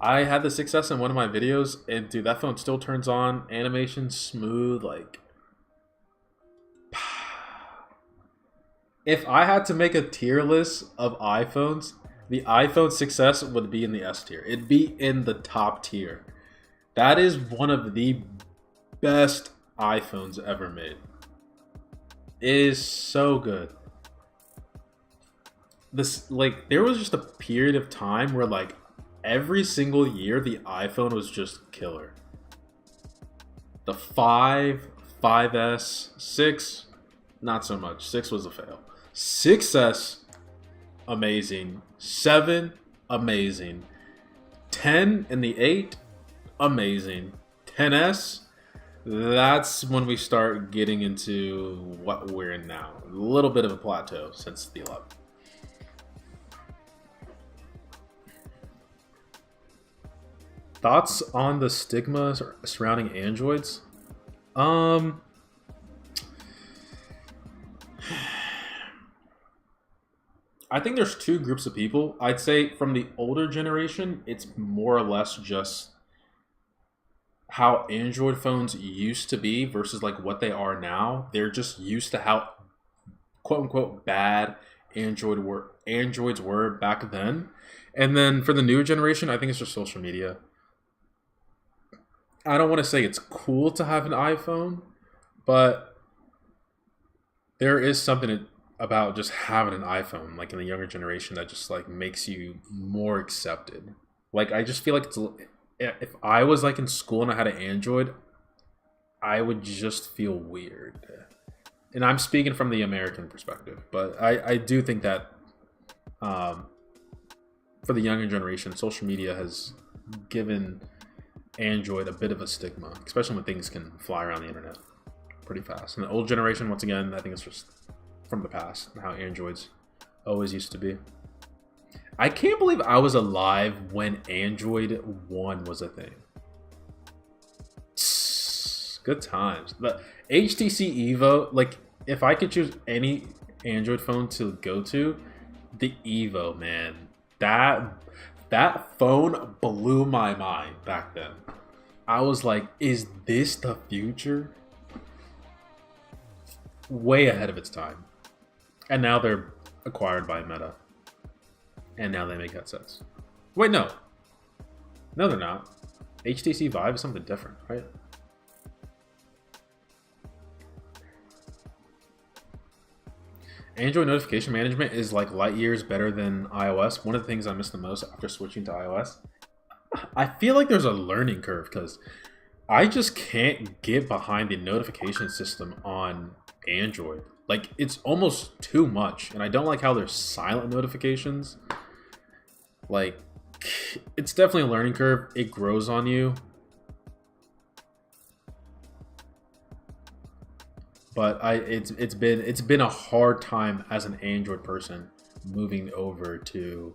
I had the 6S in one of my videos, and dude, that phone still turns on, animation smooth, like... If I had to make a tier list of iPhones, the iPhone 6S would be in the S tier. It'd be in the top tier. That is one of the best iPhones ever made. It is so good. This, like, there was just a period of time where, like, every single year the iPhone was just killer. The 5, 5S, 6, not so much. 6 was a fail. 6S, amazing. 7, amazing. 10 and the 8, amazing. 10S, that's when we start getting into what we're in now. A little bit of a plateau since the 11. Thoughts on the stigma surrounding Androids? I think there's two groups of people. I'd say from the older generation, it's more or less just how Android phones used to be versus like what they are now. They're just used to how quote unquote bad Androids were back then. And then for the newer generation, I think it's just social media. I don't want to say it's cool to have an iPhone, but there is something about just having an iPhone, like in the younger generation, that just like makes you more accepted. Like I just feel like if I was like in school and I had an Android, I would just feel weird. And I'm speaking from the American perspective, but I do think that for the younger generation, social media has given Android a bit of a stigma, especially when things can fly around the internet pretty fast. And the old generation, once again, I think it's just from the past, how Androids always used to be. I can't believe I was alive when Android 1 was a thing. Good times. The HTC Evo, like, if I could choose any Android phone to go to, the Evo, man. That phone blew my mind back then. I was like, is this the future? Way ahead of its time. And now they're acquired by Meta. And now they make headsets. Wait, no. No, they're not. HTC Vive is something different, right? Android notification management is like light years better than iOS. One of the things I miss the most after switching to iOS, I feel like there's a learning curve because I just can't get behind the notification system on Android. Like, it's almost too much. And I don't like how there's silent notifications. Like, it's definitely a learning curve. It grows on you. But it's been a hard time as an Android person moving over to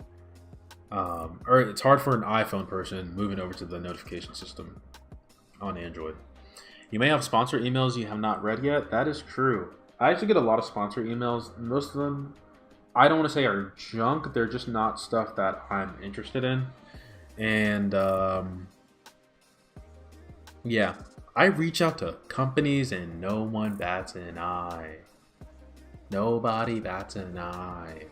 or it's hard for an iPhone person moving over to the notification system on Android. You may have sponsor emails you have not read yet. That is true. I actually get a lot of sponsor emails. Most of them, I don't want to say are junk. They're just not stuff that I'm interested in. And yeah, I reach out to companies and no one bats an eye. Nobody bats an eye.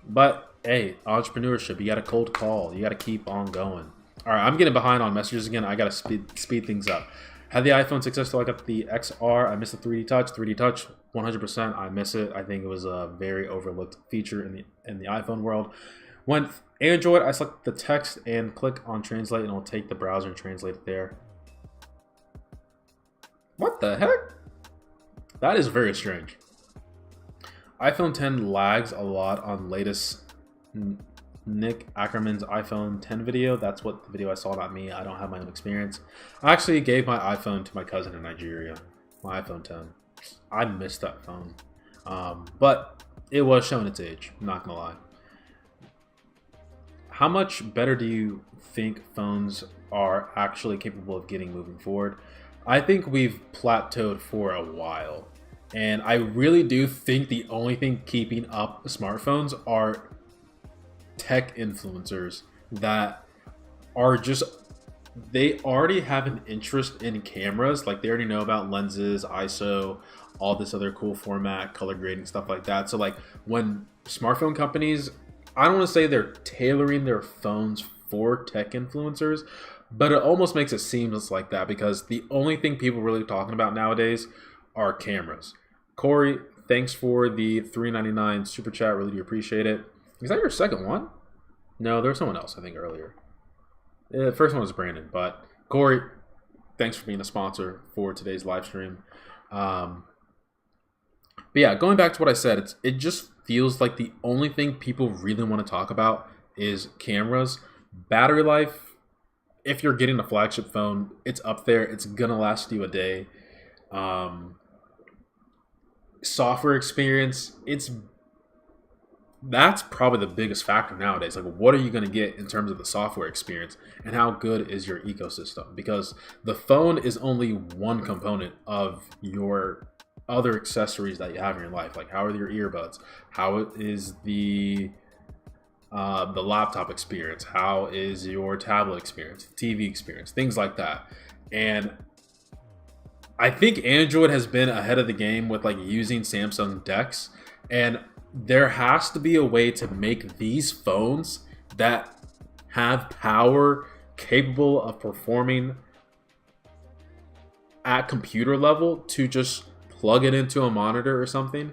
But hey, entrepreneurship, you got to cold call. You got to keep on going. All right, I'm getting behind on messages again. I got to speed things up. Had the iPhone 6s till I got the XR. I missed the 3D Touch. 3D Touch, 100%. I miss it. I think it was a very overlooked feature in the iPhone world. When Android, I select the text and click on translate, and it'll take the browser and translate it there. What the heck? That is very strange. iPhone 10 lags a lot on latest Nick Ackerman's iPhone 10 video. That's what the video I saw, not me. I don't have my own experience. I actually gave my iPhone to my cousin in Nigeria. My iPhone 10. I missed that phone. But it was showing its age. I'm not gonna lie. How much better do you think phones are actually capable of getting moving forward? I think we've plateaued for a while. And I really do think the only thing keeping up smartphones are tech influencers that are just, they already have an interest in cameras. Like, they already know about lenses, ISO, all this other cool format, color grading, stuff like that. So like, when smartphone companies, I don't want to say they're tailoring their phones for tech influencers, but it almost makes it seamless like that, because the only thing people are really talking about nowadays are cameras. Corey, thanks for the $3.99 super chat. Really do appreciate it. Is that your second one? No, there was someone else, I think, earlier. The first one was Brandon, but Corey, thanks for being a sponsor for today's live stream. But yeah, going back to what I said, it just feels like the only thing people really want to talk about is cameras. Battery life, if you're getting a flagship phone, it's up there. It's gonna last you a day. Software experience, that's probably the biggest factor nowadays. Like, what are you going to get in terms of the software experience, and how good is your ecosystem? Because the phone is only one component of your other accessories that you have in your life. Like, how are your earbuds? How is the laptop experience? How is your tablet experience, TV experience, things like that. And I think Android has been ahead of the game with like using Samsung DeX, and there has to be a way to make these phones that have power capable of performing at computer level to just plug it into a monitor or something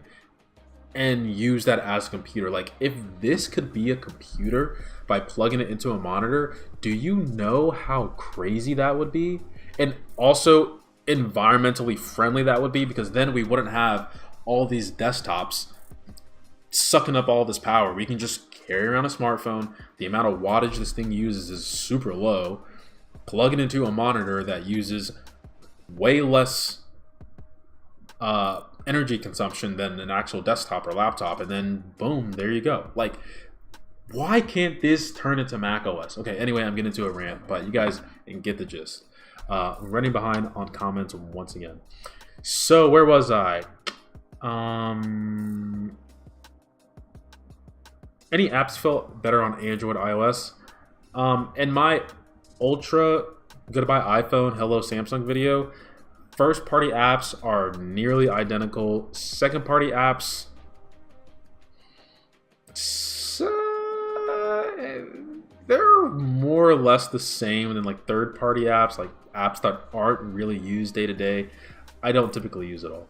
and use that as a computer. Like, if this could be a computer by plugging it into a monitor, do you know how crazy that would be? And also environmentally friendly that would be, because then we wouldn't have all these desktops sucking up all this power. We can just carry around a smartphone. The amount of wattage this thing uses is super low. Plug it into a monitor that uses way less energy consumption than an actual desktop or laptop, and then boom, there you go. Like, why can't this turn into Mac OS? Okay, anyway, I'm getting into a rant, but you guys can get the gist. I'm running behind on comments once again. So where was I? Any apps felt better on Android, iOS? In my ultra goodbye iPhone, hello Samsung video, first party apps are nearly identical. Second party apps, they're more or less the same than like third party apps, like apps that aren't really used day to day. I don't typically use it all.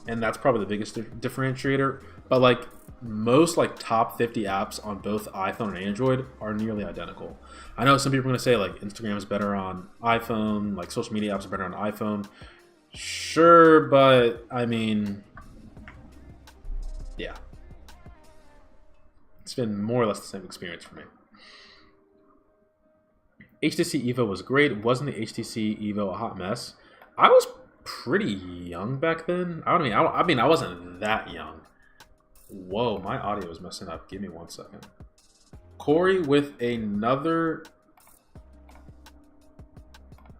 And that's probably the biggest differentiator. But like most like top 50 apps on both iPhone and Android are nearly identical. I know some people are going to say like Instagram is better on iPhone, like social media apps are better on iPhone. Sure, but I mean, yeah, it's been more or less the same experience for me. HTC Evo was great. Wasn't the HTC Evo a hot mess? I was pretty young back then. I mean, I wasn't that young. Whoa, my audio is messing up. Give me 1 second. Corey with another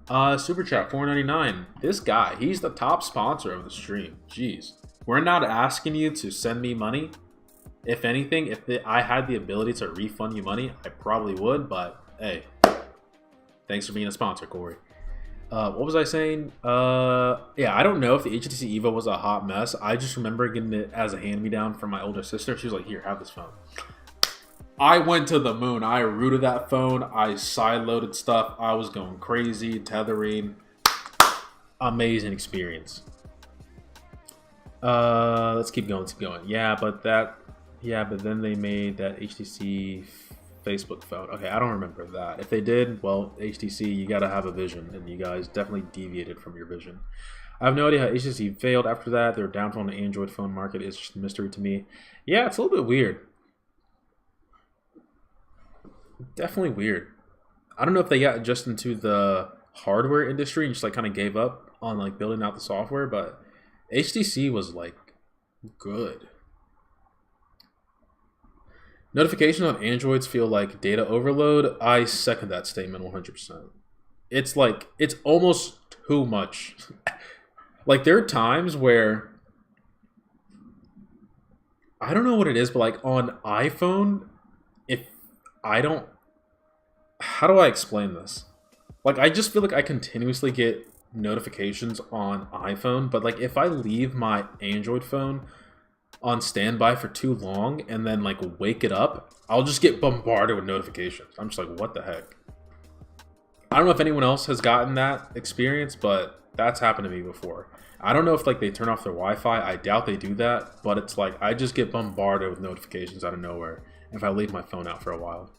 super chat, $4.99. This guy, he's the top sponsor of the stream. Jeez, we're not asking you to send me money. If anything, if I had the ability to refund you money, I probably would. But hey, thanks for being a sponsor, Corey. What was I saying? Yeah, I don't know if the HTC Evo was a hot mess. I just remember getting it as a hand-me-down from my older sister. She was like, here, have this phone. I went to the moon. I rooted that phone. I side-loaded stuff. I was going crazy, tethering. Amazing experience. Let's keep going. Yeah, but then they made that HTC Facebook phone. Okay, I don't remember that. If they did, well, HTC, you gotta have a vision, and you guys definitely deviated from your vision. I have no idea how HTC failed after that. Their downfall in the Android phone market is just a mystery to me. Yeah, it's a little bit weird. Definitely weird. I don't know if they got just into the hardware industry and just like kind of gave up on like building out the software, but HTC was like good. Notifications on Androids feel like data overload. I second that statement 100%. It's like, it's almost too much. Like there are times where, I don't know what it is, but like on iPhone, if I don't, how do I explain this? Like I just feel like I continuously get notifications on iPhone, but like if I leave my Android phone on standby for too long and then like wake it up, I'll just get bombarded with notifications. I'm just like, what the heck? I don't know if anyone else has gotten that experience, but that's happened to me before. I don't know if like they turn off their Wi-Fi. I doubt they do that, but it's like I just get bombarded with notifications out of nowhere if I leave my phone out for a while.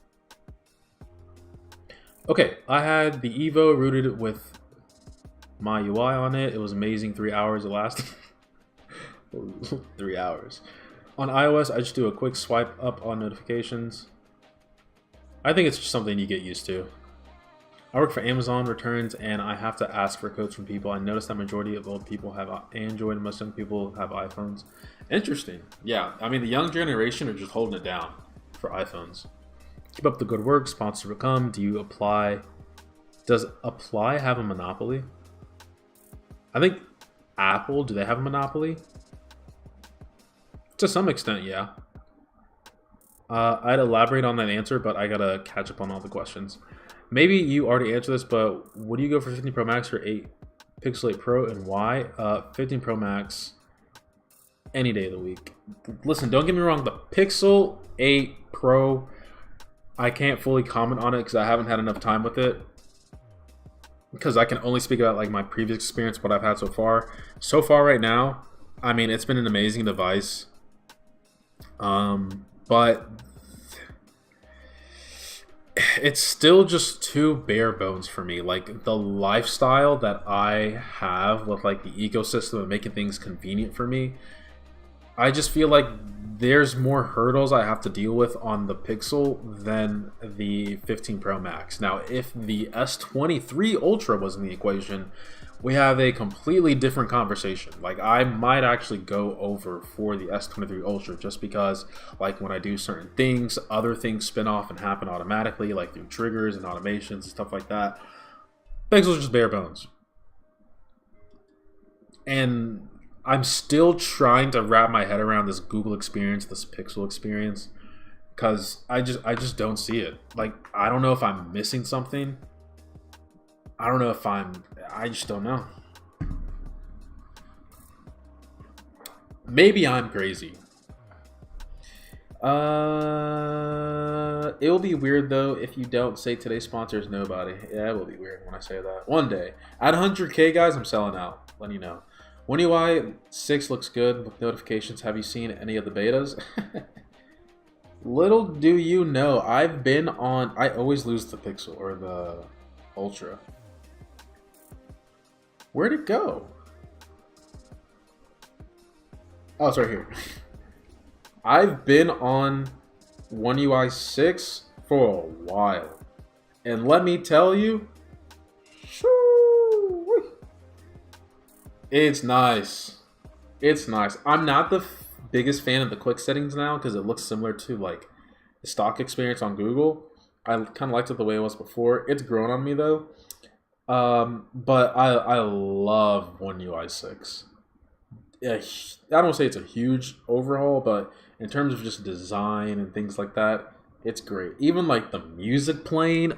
Okay, I had the Evo rooted with my UI on it. It was amazing. 3 hours it lasted. 3 hours. On iOS, I just do a quick swipe up on notifications. I think it's just something you get used to. I work for Amazon returns and I have to ask for codes from people. I noticed that majority of old people have Android and most young people have iPhones. Interesting. Yeah, I mean the young generation are just holding it down for iPhones. Keep up the good work. Sponsor will come. Do you apply? Does Apply have a monopoly? I think Apple, do they have a monopoly? To some extent, yeah. I'd elaborate on that answer, but I gotta catch up on all the questions. Maybe you already answered this, but would you go for 15 Pro Max or 8 Pixel 8 Pro and why? 15 Pro Max any day of the week. Listen, don't get me wrong, the Pixel 8 Pro, I can't fully comment on it because I haven't had enough time with it. Because I can only speak about like my previous experience, what I've had so far. So far right now, I mean, it's been an amazing device. But it's still just too bare bones for me. Like the lifestyle that I have with like the ecosystem of making things convenient for me, I just feel like there's more hurdles I have to deal with on the Pixel than the 15 Pro Max. Now, if the S23 Ultra was in the equation, we have a completely different conversation. Like, I might actually go over for the S23 Ultra just because, like, when I do certain things, other things spin off and happen automatically, like through triggers and automations and stuff like that. Pixel's just bare bones. And I'm still trying to wrap my head around this Google experience, this Pixel experience, because I just don't see it. Like, I don't know if I'm missing something. I don't know if I just don't know. Maybe I'm crazy. It will be weird though if you don't say today's sponsor is nobody. Yeah, it will be weird when I say that. One day. At 100K, guys, I'm selling out. Letting you know. One UI 6 looks good with notifications. Have you seen any of the betas? Little do you know, I've been on... I always lose the Pixel or the Ultra. Where'd it go? Oh, it's right here. I've been on One UI 6 for a while. And let me tell you, it's nice. It's nice. I'm not the biggest fan of the quick settings now because it looks similar to like the stock experience on Google. I kind of liked it the way it was before. It's grown on me though. But I love One UI 6. Yeah, I don't say it's a huge overhaul, but in terms of just design and things like that, it's great. Even like the music playing,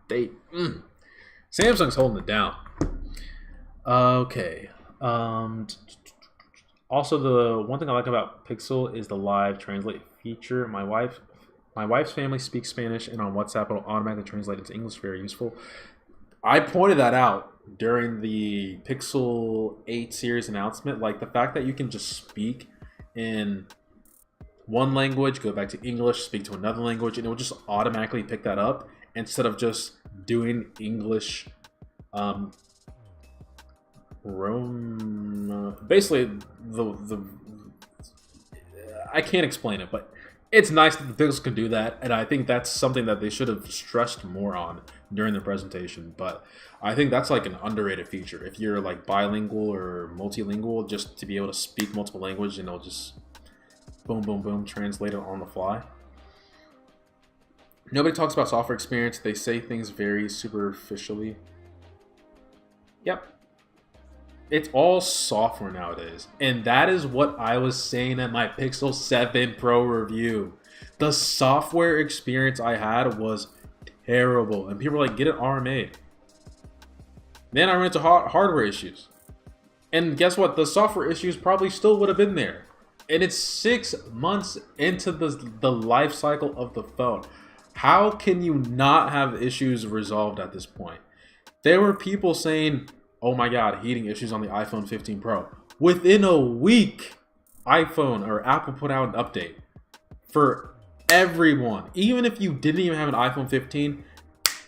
Samsung's holding it down. Okay. Also, the one thing I like about Pixel is the live translate feature. My wife's family speaks Spanish, and on WhatsApp it'll automatically translate into English. Very useful. I pointed that out during the Pixel 8 series announcement. Like the fact that you can just speak in one language, go back to English, speak to another language, and it will just automatically pick that up instead of just doing English. Basically, the I can't explain it, but it's nice that the Pixel can do that, and I think that's something that they should have stressed more on during the presentation. But I think that's like an underrated feature. If you're like bilingual or multilingual, just to be able to speak multiple languages and it'll just boom, boom, boom, translate it on the fly. Nobody talks about software experience. They say things very superficially. Yep. It's all software nowadays. And that is what I was saying at my Pixel 7 Pro review. The software experience I had was terrible. And people were like, get it RMA. Then I ran into hardware issues. And guess what? The software issues probably still would have been there. And it's 6 months into the life cycle of the phone. How can you not have issues resolved at this point? There were people saying, oh my god, heating issues on the iPhone 15 Pro. Within a week, iPhone or Apple put out an update for everyone. Even if you didn't even have an iPhone 15,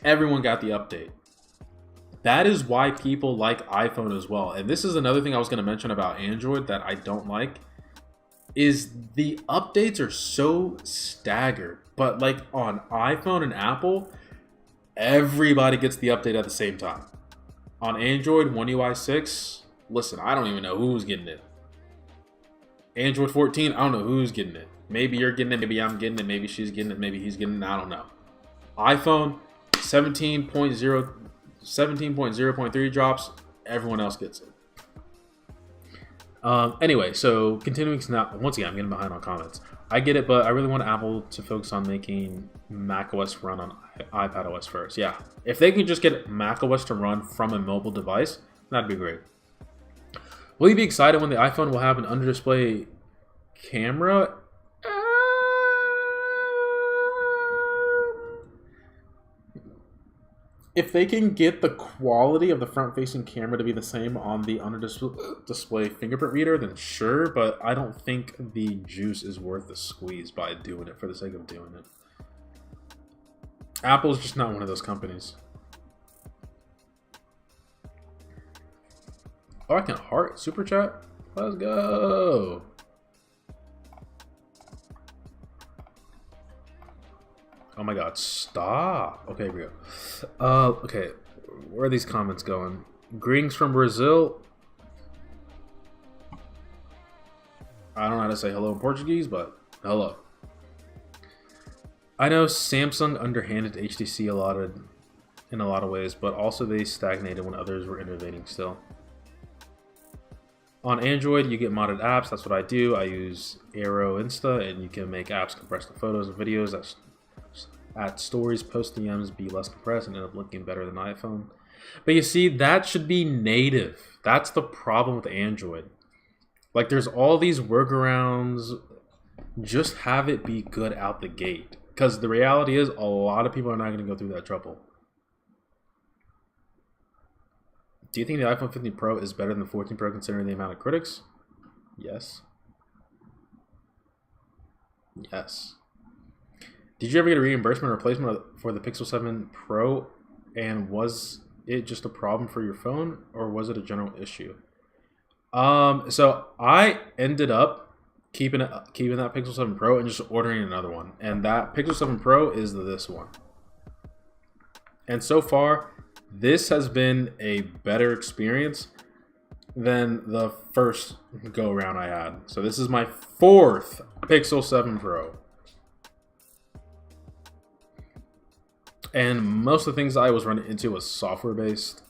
everyone got the update. That is why people like iPhone as well. And this is another thing I was going to mention about Android that I don't like, is the updates are so staggered. But like on iPhone and Apple, everybody gets the update at the same time. On Android, One UI 6, listen, I don't even know who's getting it. Android 14, I don't know who's getting it. Maybe you're getting it, maybe I'm getting it, maybe she's getting it, maybe he's getting it, I don't know. iPhone 17.0.3 drops, everyone else gets it. Anyway, so continuing to now, once again, I'm getting behind on comments. I get it, but I really want Apple to focus on making macOS run on iPadOS first. Yeah, if they can just get macOS to run from a mobile device, that'd be great. Will you be excited when the iPhone will have an under-display camera? If they can get the quality of the front-facing camera to be the same on the under-display fingerprint reader, then sure, but I don't think the juice is worth the squeeze by doing it for the sake of doing it. Apple's just not one of those companies. Oh, I can heart super chat? Let's go! Oh my god, stop. Okay, here we go. Okay, where are these comments going? Greetings from Brazil. I don't know how to say hello in Portuguese, but hello. I know Samsung underhanded HTC in a lot of ways, but also they stagnated when others were innovating still. On Android, you get modded apps. That's what I do. I use Aero Insta, and you can make apps compress the photos and videos. That's at stories, post DMs be less compressed and end up looking better than iPhone. But you see, that should be native. That's the problem with Android. Like, there's all these workarounds. Just have it be good out the gate. Because the reality is, a lot of people are not going to go through that trouble. Do you think the iPhone 15 Pro is better than the 14 Pro considering the amount of critics? Yes. Yes. Did you ever get a reimbursement or replacement for the Pixel 7 Pro? And was it just a problem for your phone, or was it a general issue? So I ended up keeping that Pixel 7 Pro and just ordering another one. And that Pixel 7 Pro is this one. And so far, this has been a better experience than the first go around I had. So this is my 4th Pixel 7 Pro. And most of the things I was running into was software based.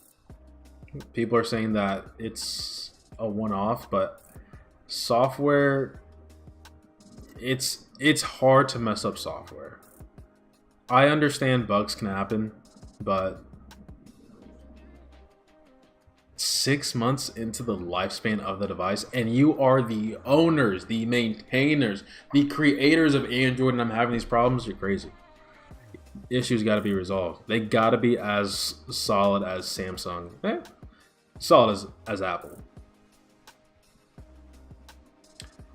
People are saying that it's a one-off, but software, it's hard to mess up software. I understand bugs can happen, but 6 months into the lifespan of the device, and you are the owners, the maintainers, the creators of Android, and I'm having these problems, you're crazy. Issues got to be resolved. They got to be as solid as Samsung. Solid as Apple.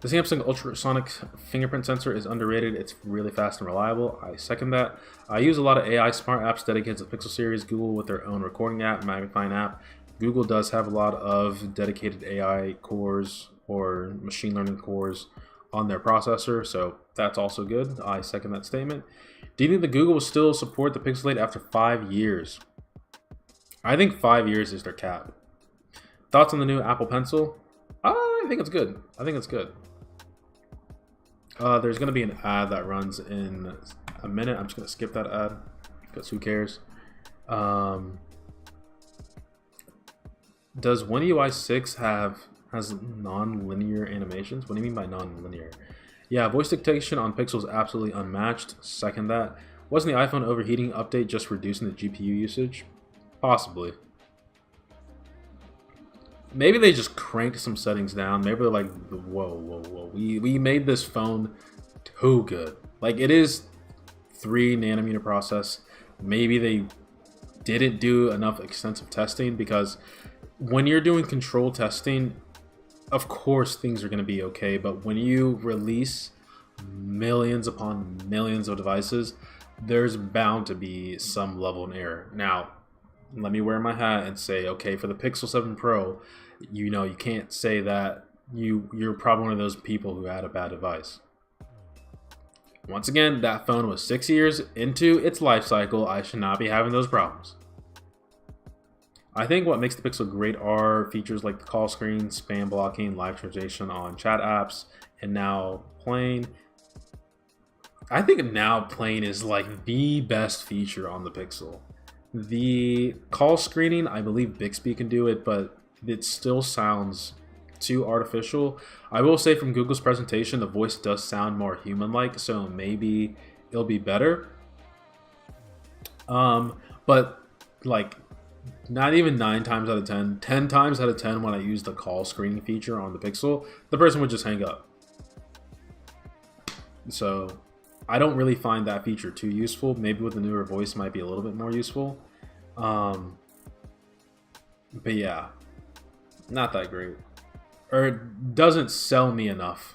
The Samsung ultrasonic fingerprint sensor is underrated. It's really fast and reliable. I second that. I use a lot of AI smart apps dedicated to the Pixel series. Google with their own recording app, magnifying app. Google does have a lot of dedicated AI cores or machine learning cores on their processor, so that's also good. I second that statement. Do you think that Google will still support the Pixel 8 after 5 years? I think 5 years is their cap. Thoughts on the new Apple Pencil? I think it's good. I think it's good. There's going to be an ad that runs in a minute. I'm just going to skip that ad because who cares? Does One UI 6 has non-linear animations? What do you mean by non-linear? Yeah, voice dictation on Pixel is absolutely unmatched. Second that. Wasn't the iPhone overheating update just reducing the GPU usage? Possibly. Maybe they just cranked some settings down. Maybe they're like, whoa. We made this phone too good. Like, it is 3 nanometer process. Maybe they didn't do enough extensive testing, because when you're doing control testing, of course things are going to be okay, but when you release millions upon millions of devices, there's bound to be some level of error. Now, let me wear my hat and say, okay, for the Pixel 7 Pro, you know, you can't say that you're probably one of those people who had a bad device. Once again, that phone was 6 years into its life cycle. I should not be having those problems. I think what makes the Pixel great are features like the call screen, spam blocking, live translation on chat apps, and now playing. I think now playing is like the best feature on the Pixel. The call screening, I believe Bixby can do it, but it still sounds too artificial. I will say from Google's presentation, the voice does sound more human-like, so maybe it'll be better. But like, not even 9 times out of 10, 10 times out of 10 when I use the call screening feature on the Pixel, the person would just hang up. So I don't really find that feature too useful. Maybe with the newer voice might be a little bit more useful. But yeah, not that great. Or it doesn't sell me enough.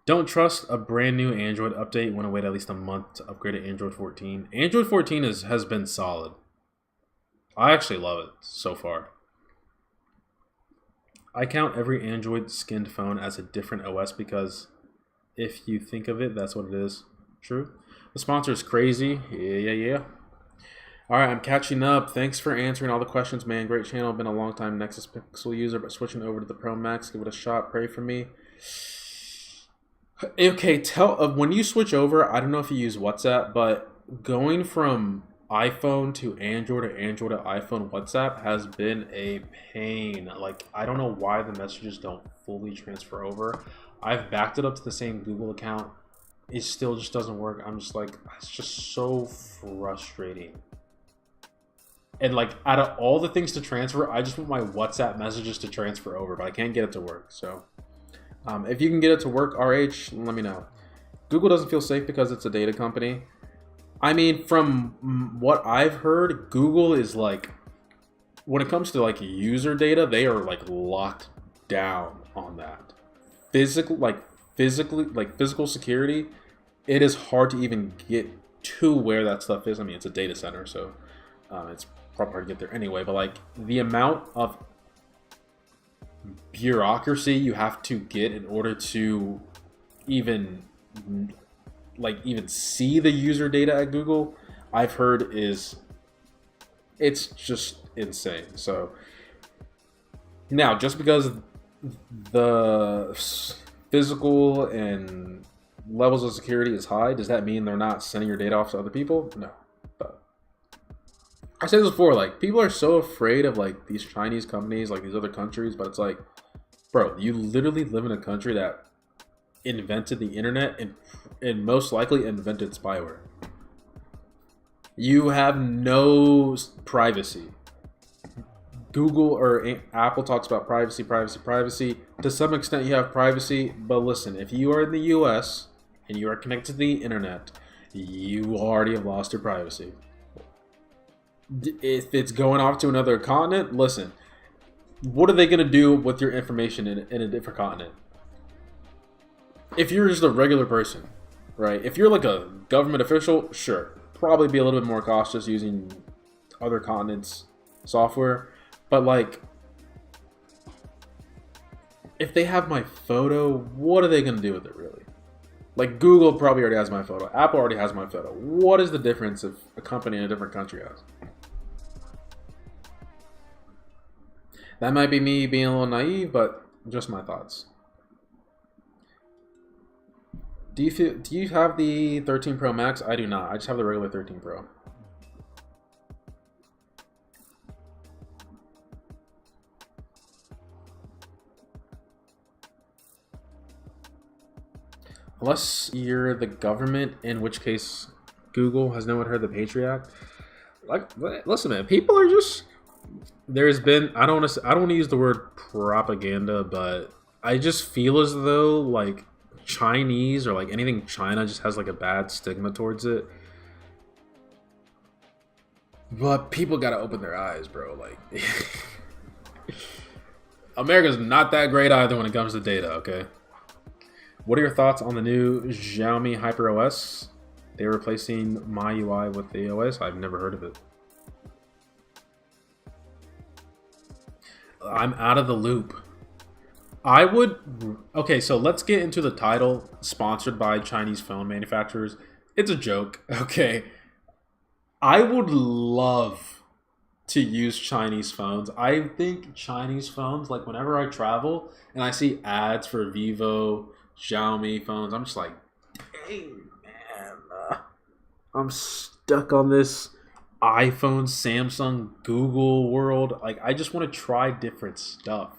Don't trust a brand new Android update. Want to wait at least a month to upgrade to Android 14. Android 14 has been solid. I actually love it so far. I count every Android skinned phone as a different OS because if you think of it, that's what it is. True. The sponsor is crazy. Yeah. Alright, I'm catching up. Thanks for answering all the questions, man. Great channel. Been a long time Nexus Pixel user, but switching over to the Pro Max. Give it a shot. Pray for me. Okay, when you switch over, I don't know if you use WhatsApp, but going from iPhone to Android or Android to iPhone WhatsApp has been a pain. Like, I don't know why the messages don't fully transfer over. I've backed it up to the same Google account. It still just doesn't work. I'm just like, it's just so frustrating. And like, out of all the things to transfer, I just want my WhatsApp messages to transfer over, but I can't get it to work, so... if you can get it to work, RH, let me know. Google doesn't feel safe because it's a data company. I mean, from what I've heard, Google is like, when it comes to like user data, they are like locked down on that. Physical security, it is hard to even get to where that stuff is. I mean, it's a data center, so it's probably hard to get there anyway. But like the amount of bureaucracy you have to get in order to even even see the user data at Google, I've heard it's just insane. So now, just because the physical and levels of security is high, does that mean they're not sending your data off to other people? No. But I said this before, like, people are so afraid of like these Chinese companies, like these other countries, but it's like, bro, you literally live in a country that invented the internet and most likely invented spyware. You have no privacy. Google or Apple talks about privacy, privacy, privacy. To some extent, you have privacy, but listen, if you are in the US and you are connected to the internet, you already have lost your privacy. If it's going off to another continent, listen, what are they going to do with your information in a different continent? If you're just a regular person, right? If you're like a government official, sure, probably be a little bit more cautious using other continents' software. But like, if they have my photo, what are they going to do with it really? Like, Google probably already has my photo. Apple already has my photo. What is the difference if a company in a different country has? That might be me being a little naive, but just my thoughts. Do you have the 13 Pro Max? I do not. I just have the regular 13 Pro. Unless you're the government, in which case Google has no one heard the Patriot Act. Like, listen, man, people are just. There's been, I don't want to use the word propaganda, but I just feel as though like Chinese or like anything China just has like a bad stigma towards it. But people gotta open their eyes, bro. Like, America's not that great either when it comes to data. Okay. What are your thoughts on the new Xiaomi HyperOS? They're replacing MyUI with the OS. I've never heard of it. I'm out of the loop. I would... Okay, so let's get into the title. Sponsored by Chinese phone manufacturers. It's a joke, okay? I would love to use Chinese phones. I think Chinese phones, like whenever I travel and I see ads for Vivo, Xiaomi phones, I'm just like, dang, man. I'm stuck on this iPhone, Samsung, Google world. Like, I just want to try different stuff.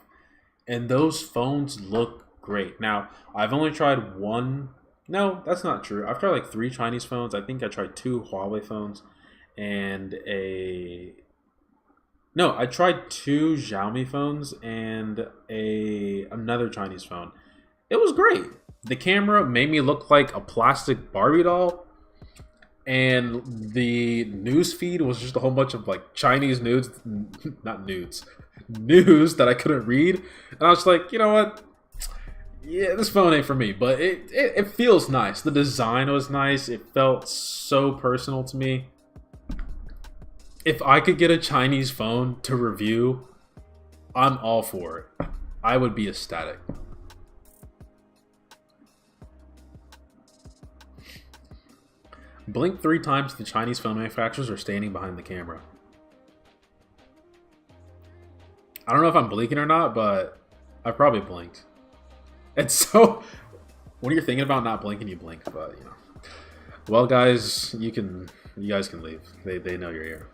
And those phones look great. Now, I've only tried one. No, that's not true. I've tried like 3 Chinese phones. I think I tried 2 Huawei phones and I tried 2 Xiaomi phones and another Chinese phone. It was great. The camera made me look like a plastic Barbie doll. And the news feed was just a whole bunch of like Chinese nudes, not nudes, news that I couldn't read. And I was like, you know what? Yeah, this phone ain't for me. But it feels nice. The design was nice. It felt so personal to me. If I could get a Chinese phone to review, I'm all for it. I would be ecstatic. Blink 3 times, the Chinese phone manufacturers are standing behind the camera. I don't know if I'm blinking or not, but I probably blinked. And so, when you're thinking about not blinking, you blink. But you know, well, guys, you guys can leave. They know you're here.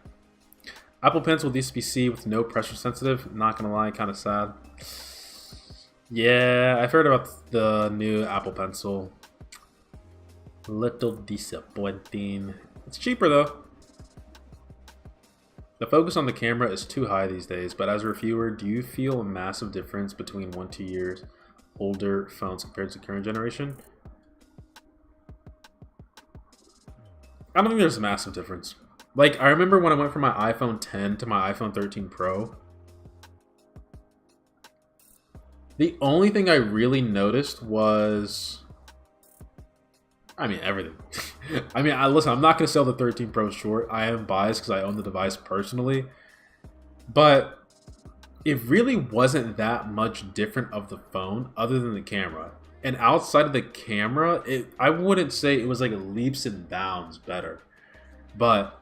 Apple Pencil USB-C with no pressure sensitive. Not gonna lie, kind of sad. Yeah, I've heard about the new Apple Pencil. Little disappointing. It's cheaper though. The focus on the camera is too high these days, but as a reviewer, do you feel a massive difference between 1-2 years older phones compared to the current generation? I don't think there's a massive difference. Like, I remember when I went from my iPhone 10 to my iPhone 13 Pro, the only thing I really noticed was, I mean, everything. I mean, listen, I'm not going to sell the 13 Pro short. I am biased because I own the device personally. But it really wasn't that much different of the phone other than the camera. And outside of the camera, I wouldn't say it was like leaps and bounds better. But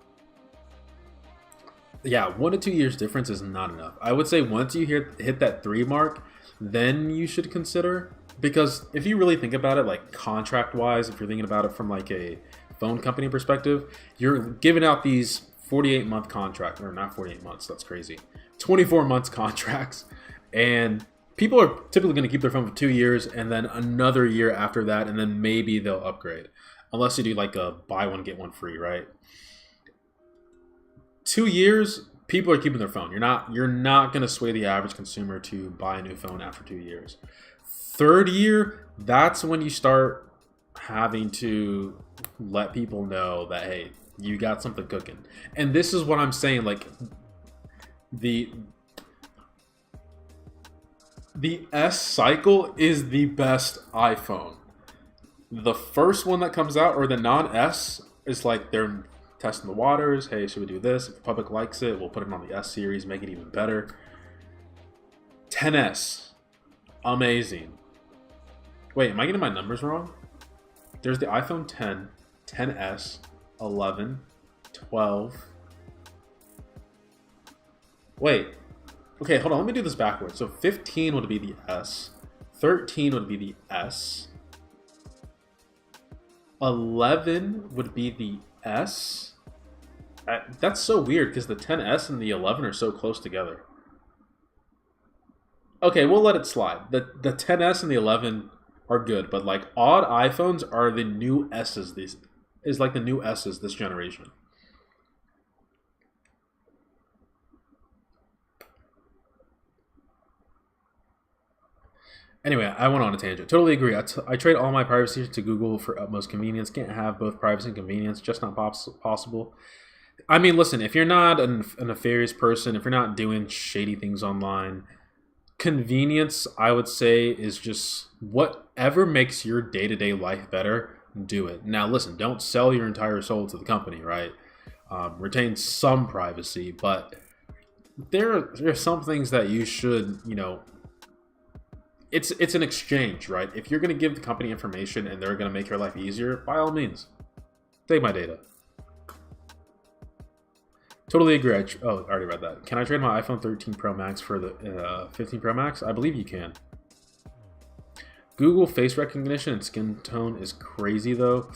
yeah, 1 to 2 years difference is not enough. I would say once you hit that 3 mark, then you should consider. Because if you really think about it, like contract wise, if you're thinking about it from like a phone company perspective, you're giving out these 48-month contract, or not 48 months, that's crazy, 24 months contracts, and people are typically going to keep their phone for 2 years and then another year after that, and then maybe they'll upgrade, unless you do like a buy one get one free, right? 2 years, people are keeping their phone. You're not going to sway the average consumer to buy a new phone after 2 years. 3rd year, that's when you start having to let people know that, hey, you got something cooking. And this is what I'm saying, like the S cycle is the best iPhone. The first one that comes out, or the non-S, is like they're testing the waters. Hey, should we do this? If the public likes it, we'll put it on the S series, make it even better. 10S, amazing. Wait, am I getting my numbers wrong? There's the iPhone 10, 10S, 11, 12. Wait. Okay, hold on. Let me do this backwards. So 15 would be the S. 13 would be the S. 11 would be the S. That's so weird because the 10S and the 11 are so close together. Okay, we'll let it slide. The 10S and the 11 are good, but like odd iPhones are the new S's. These is like the new S's this generation. Anyway, I went on a tangent. Totally agree. I trade all my privacy to Google for utmost convenience. Can't have both privacy and convenience. Just not possible. I mean, listen, if you're not a nefarious person, if you're not doing shady things online, convenience, I would say, is just whatever makes your day-to-day life better, do it. Now, listen, don't sell your entire soul to the company, right? Retain some privacy, but there are some things that you should, it's an exchange, right? If you're going to give the company information and they're going to make your life easier, by all means, take my data. Totally agree. I already read that. Can I trade my iPhone 13 Pro Max for the 15 Pro Max? I believe you can. Google face recognition and skin tone is crazy, though.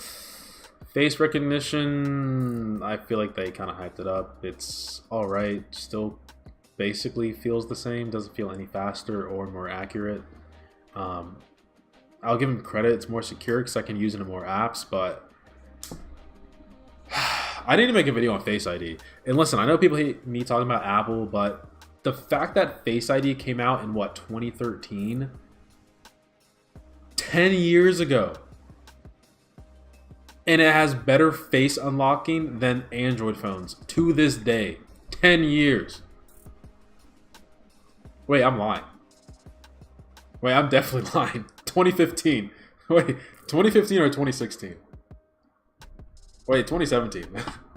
Face recognition, I feel like they kind of hyped it up. It's all right. Still basically feels the same. Doesn't feel any faster or more accurate. I'll give them credit. It's more secure because I can use it in more apps, but I need to make a video on Face ID. And listen, I know people hate me talking about Apple, but the fact that Face ID came out in, 2013? 10 years ago. And it has better face unlocking than Android phones to this day. 10 years. Wait, I'm lying. Wait, I'm definitely lying. 2015. Wait, 2015 or 2016? Wait, 2017.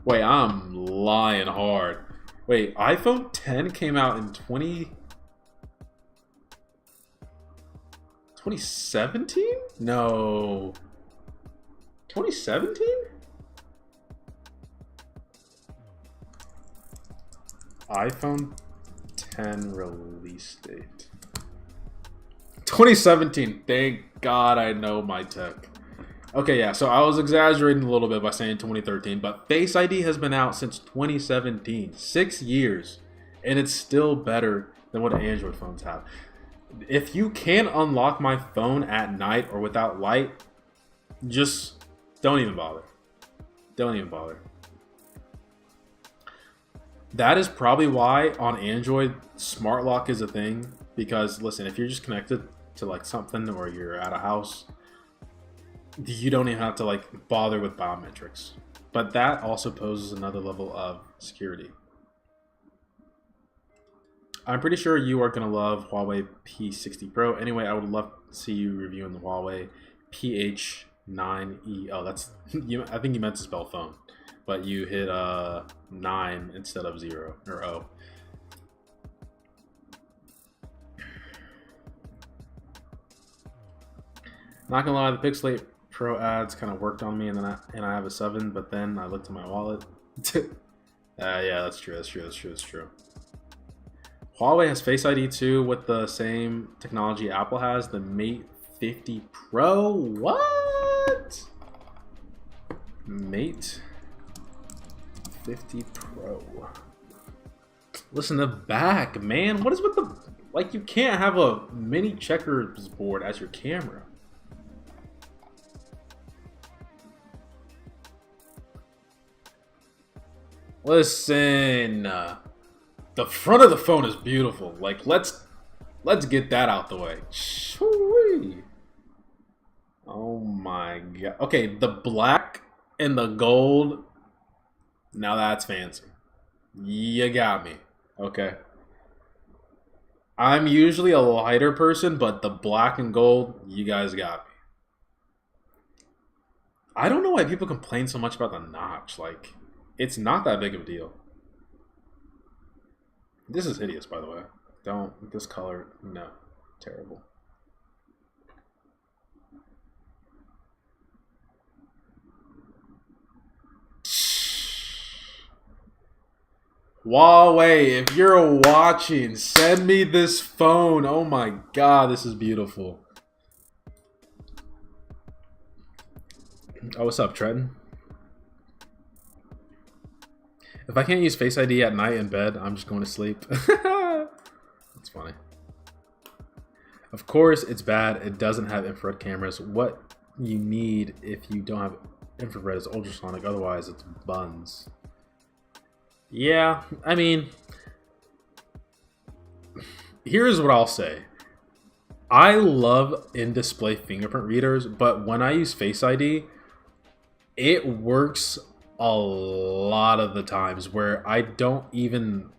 Wait, I'm lying hard. Wait, iPhone 10 came out in 2017? No. 2017? iPhone 10 release date. 2017. Thank God I know my tech. Okay, yeah, so I was exaggerating a little bit by saying 2013, but Face ID has been out since 2017. 6 years. And it's still better than what Android phones have. If you can't unlock my phone at night or without light, just don't even bother. Don't even bother. That is probably why on Android, smart lock is a thing. Because, listen, if you're just connected to like something or you're at a house, you don't even have to like bother with biometrics. But that also poses another level of security. I'm pretty sure you are going to love Huawei P60 Pro. Anyway, I would love to see you reviewing the Huawei PH9E. Oh, that's I think you meant to spell phone, but you hit 9 instead of 0 or O. Not gonna lie, the Pixel 8 Pro ads kind of worked on me, and then I have a 7, but then I looked at my wallet. Yeah, that's true. That's true. That's true. That's true. Huawei has Face ID too, with the same technology Apple has. The Mate 50 Pro. What? Mate 50 Pro. Listen to the back, man. What is with the... Like, you can't have a mini checkers board as your camera. Listen, the front of the phone is beautiful. Like, let's get that out the way. Shoo-wee. Oh my god. Okay, the black and the gold. Now that's fancy. You got me. Okay. I'm usually a lighter person, but the black and gold, you guys got me. I don't know why people complain so much about the notch. Like, it's not that big of a deal. This is hideous, by the way. Don't, this color, no. Terrible. Huawei, if you're watching, send me this phone. Oh my god, this is beautiful. Oh, what's up, Trenton? If I can't use Face ID at night in bed, I'm just going to sleep. That's funny. Of course, it's bad. It doesn't have infrared cameras. What you need if you don't have infrared is ultrasonic. Otherwise, it's buns. Yeah, I mean, here's what I'll say. I love in-display fingerprint readers, but when I use Face ID, it works a lot of the times where I don't even...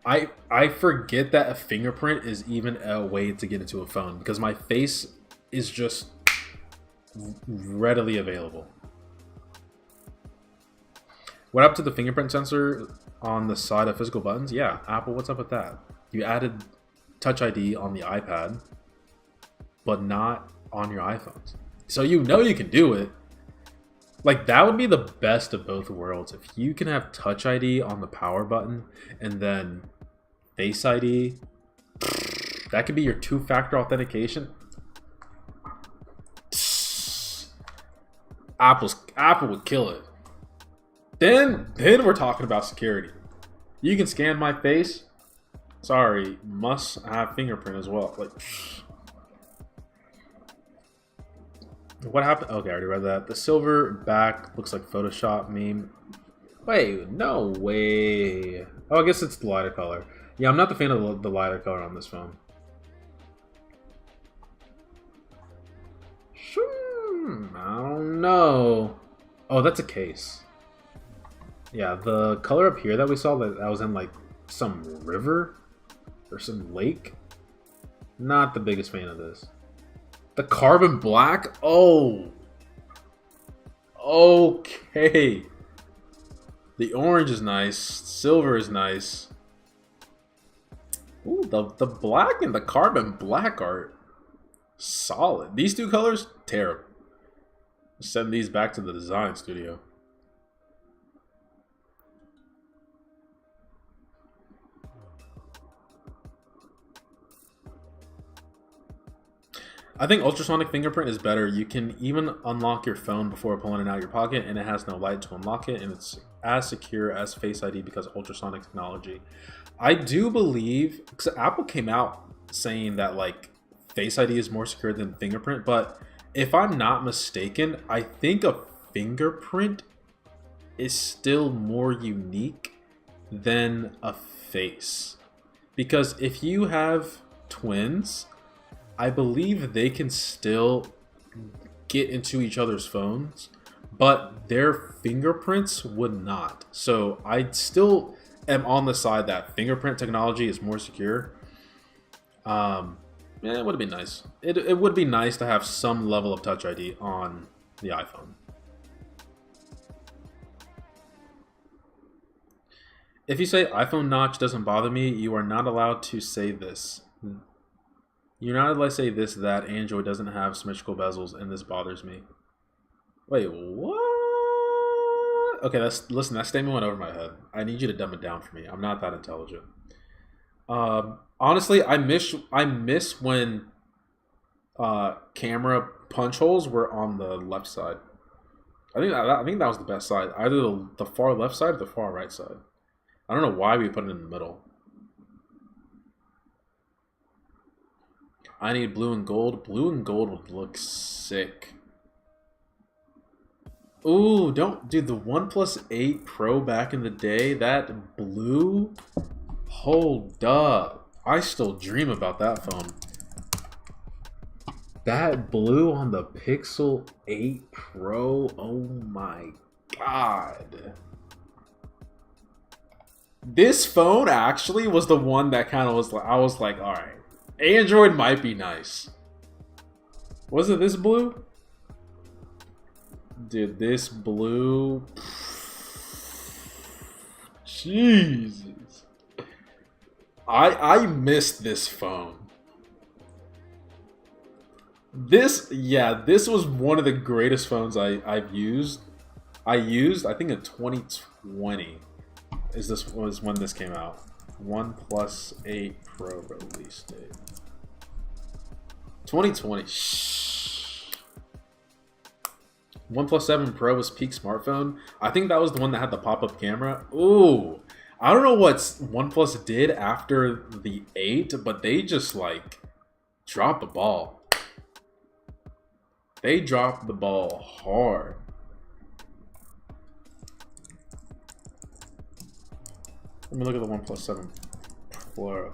I forget that a fingerprint is even a way to get into a phone because my face is just readily available. What up to the fingerprint sensor on the side of physical buttons? Yeah, Apple, what's up with that? You added Touch ID on the iPad, but not on your iPhones. So you know you can do it. Like, that would be the best of both worlds. If you can have Touch ID on the power button and then Face ID, that could be your two-factor authentication. Apple would kill it. Then we're talking about security. You can scan my face. Sorry, must have fingerprint as well. Like, what happened? Okay, I already read that. The silver back looks like Photoshop meme. Wait, no way. Oh, I guess it's the lighter color. Yeah, I'm not the fan of the lighter color on this phone. I don't know. Oh, that's a case. Yeah, the color up here that we saw that was in like some river or some lake. Not the biggest fan of this. The carbon black? Oh. Okay. The orange is nice. Silver is nice. Ooh, the black and the carbon black art. Solid. These two colors, terrible. Send these back to the design studio. I think ultrasonic fingerprint is better. You can even unlock your phone before pulling it out of your pocket, and it has no light to unlock it, and it's as secure as Face ID because of ultrasonic technology. I do believe, because Apple came out saying that like Face ID is more secure than fingerprint, but if I'm not mistaken, I think a fingerprint is still more unique than a face. Because if you have twins, I believe they can still get into each other's phones, but their fingerprints would not. So I still am on the side that fingerprint technology is more secure. Yeah, it would be nice. It would be nice to have some level of Touch ID on the iPhone. If you say iPhone notch doesn't bother me, you are not allowed to say this. You're not allowed to say this, that. Android doesn't have symmetrical bezels, and this bothers me. Wait, what? Okay, listen. That statement went over my head. I need you to dumb it down for me. I'm not that intelligent. Honestly, I miss when camera punch holes were on the left side. I think that was the best side. Either the far left side or the far right side. I don't know why we put it in the middle. I need blue and gold. Blue and gold would look sick. Ooh, dude, the OnePlus 8 Pro back in the day, that blue, hold up. I still dream about that phone. That blue on the Pixel 8 Pro, oh my god. This phone actually was the one that kind of was like, I was like, alright, Android might be nice. Was it this blue? Dude, this blue. Jesus. I missed this phone. This was one of the greatest phones I've used. I think in 2020 was when this came out. OnePlus 8 Pro release date. 2020. OnePlus 7 Pro was peak smartphone. I think that was the one that had the pop-up camera. Ooh. I don't know what OnePlus did after the 8, but they just like dropped the ball. They dropped the ball hard. Let me look at the OnePlus 7 Pro.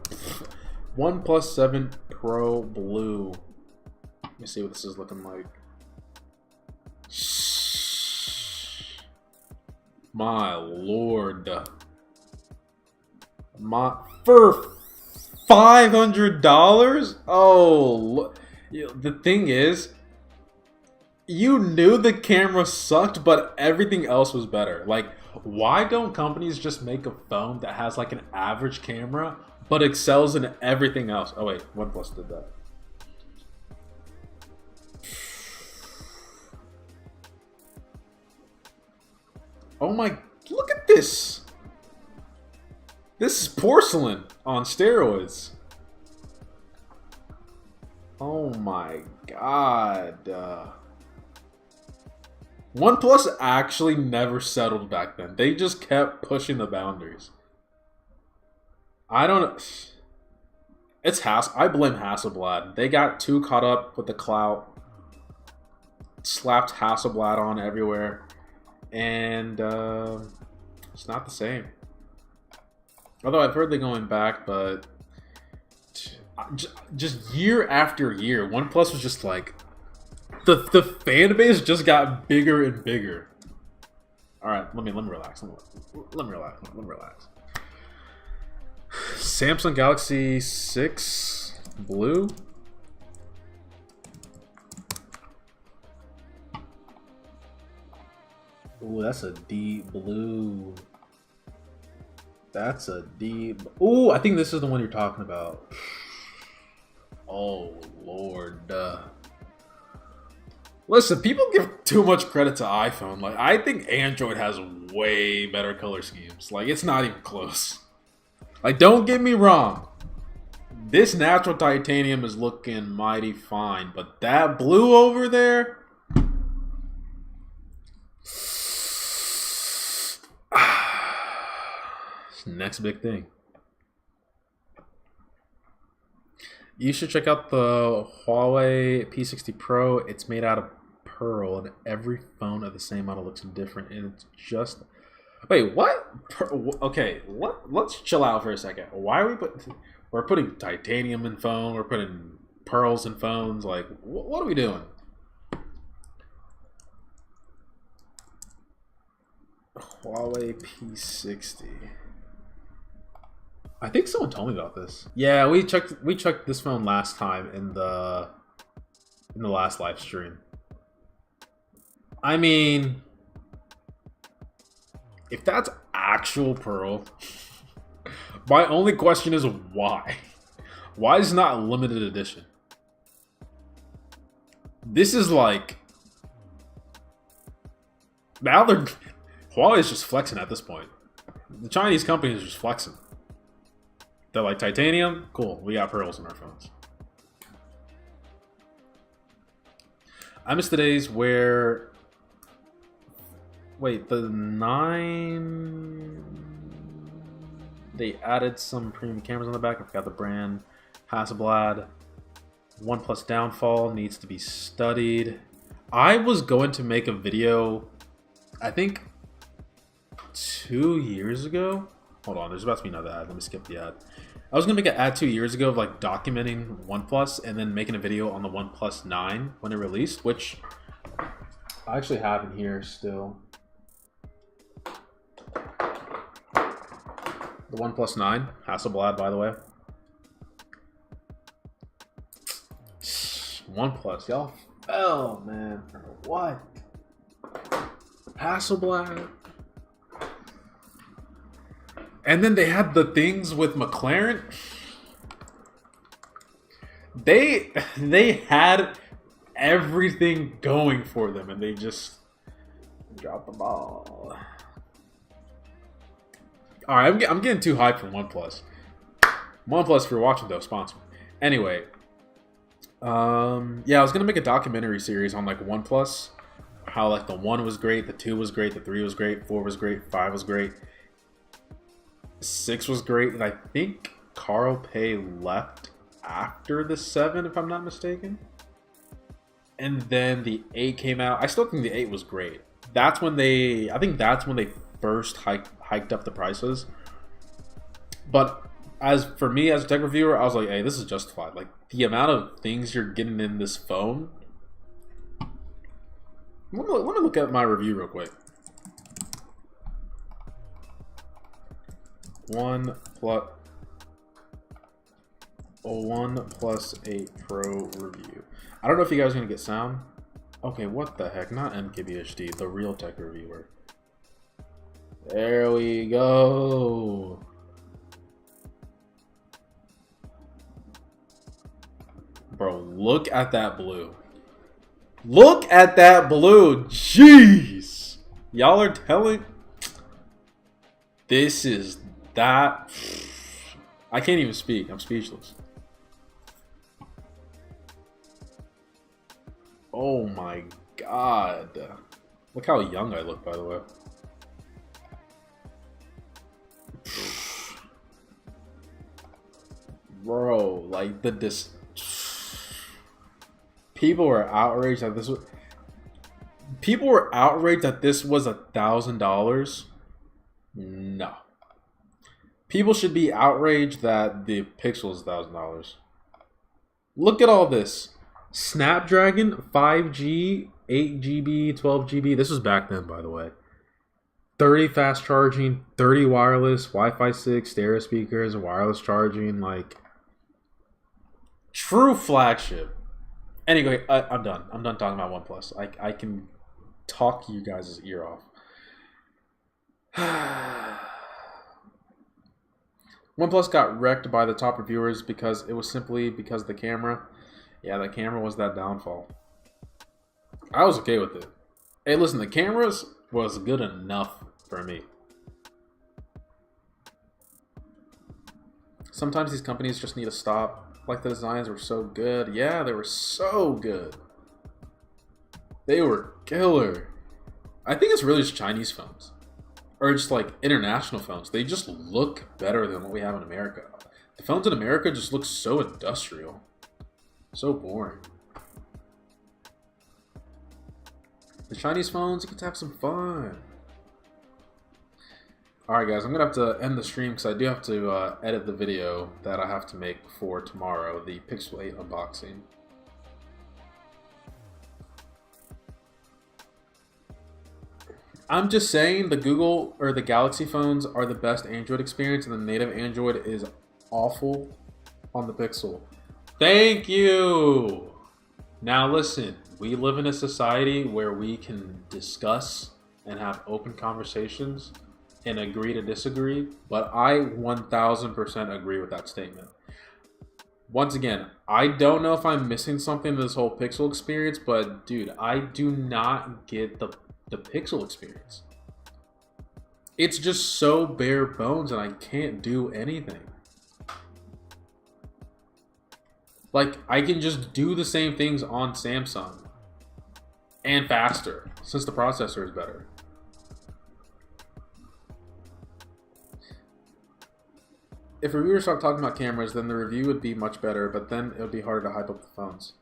OnePlus 7 Pro Blue. Let me see what this is looking like. My lord. For $500? Oh, the thing is, you knew the camera sucked, but everything else was better. Like, why don't companies just make a phone that has like an average camera, but excels in everything else? Oh wait, OnePlus did that. Oh my, look at this. This is porcelain on steroids. Oh my god. OnePlus actually never settled back then. They just kept pushing the boundaries. I don't know. I blame Hasselblad. They got too caught up with the clout. Slapped Hasselblad on everywhere. And it's not the same. Although I've heard they're going back, but just year after year, OnePlus was just like, the fan base just got bigger and bigger. All right, let me relax. Let me relax. Samsung Galaxy 6 Blue. Ooh, that's a deep blue. That's a deep. Ooh, I think this is the one you're talking about. Oh lord. Listen, people give too much credit to iPhone. Like, I think Android has way better color schemes. Like, it's not even close. Like, don't get me wrong. This natural titanium is looking mighty fine, but that blue over there. Next big thing. You should check out the Huawei P60 Pro. It's made out of pearl, and every phone of the same model looks different. And it's just... Wait, what? Okay, let's chill out for a second. Why are we're putting titanium in phone? We're putting pearls in phones? Like, what are we doing? Huawei P60. I think someone told me about this. Yeah, we checked this phone last time in the last live stream. I mean, if that's actual pearl, my only question is why? Why is it not limited edition? This is like... Now they're... Huawei's just flexing at this point. The Chinese companies are just flexing. They're like, titanium? Cool, we got pearls in our phones. I miss the days where... Wait, the 9... They added some premium cameras on the back. I forgot the brand. Hasselblad. OnePlus downfall needs to be studied. I was going to make a video, I think, 2 years ago. Hold on, there's about to be another ad. Let me skip the ad. I was going to make an ad 2 years ago of like documenting OnePlus and then making a video on the OnePlus 9 when it released, which I actually have in here still. The OnePlus 9, Hasselblad, by the way. OnePlus, y'all fell, man. For what? Hasselblad. And then they had the things with McLaren. They had everything going for them, and they just dropped the ball. All right, I'm getting too hyped for OnePlus. OnePlus, if you're watching, though, sponsor me. Anyway, yeah, I was gonna make a documentary series on like OnePlus, how like the 1 was great, the 2 was great, the 3 was great, 4 was great, 5 was great, 6 was great, and I think Carl Pei left after the 7, if I'm not mistaken. And then the 8 came out. I still think the 8 was great. That's when they, I think that's when they first hiked up the prices. But as for me as a tech reviewer, I was like, hey, this is justified. Like the amount of things you're getting in this phone. Let me look at my review real quick. OnePlus 8 Pro review. I don't know if you guys are gonna get sound. Okay, what the heck? Not MKBHD, the real tech reviewer. There we go. Bro, look at that blue. Look at that blue. Jeez. Y'all are telling... This is that... I can't even speak. I'm speechless. Oh my god. Look how young I look, by the way. Bro, like people were outraged that this was... People were outraged that this was $1,000. No. People should be outraged that the Pixel is $1,000. Look at all this. Snapdragon 5G, 8GB, 12GB. This was back then, by the way. 30 fast charging, 30 wireless, Wi-Fi 6, stereo speakers, wireless charging, like true flagship. Anyway, I'm done. I'm done talking about OnePlus. I can talk you guys' ear off. OnePlus got wrecked by the top reviewers because it was simply because of the camera. Yeah, the camera was that downfall. I was okay with it. Hey, listen, the cameras was good enough for me. Sometimes these companies just need to stop. Like the designs were so good. Yeah, they were so good. They were killer. I think it's really just Chinese phones. Or just like international phones. They just look better than what we have in America. The phones in America just look so industrial. So boring. The Chinese phones, you get to have some fun. Alright guys, I'm going to have to end the stream because I do have to edit the video that I have to make for tomorrow, the Pixel 8 unboxing. I'm just saying the Google or the Galaxy phones are the best Android experience and the native Android is awful on the Pixel. Thank you! Now listen, we live in a society where we can discuss and have open conversations and agree to disagree, but I 1000% agree with that statement. Once again, I don't know if I'm missing something to this whole Pixel experience, but dude, I do not get the Pixel experience. It's just so bare bones and I can't do anything. Like, I can just do the same things on Samsung. And faster, since the processor is better. If reviewers start talking about cameras, then the review would be much better, but then it would be harder to hype up the phones.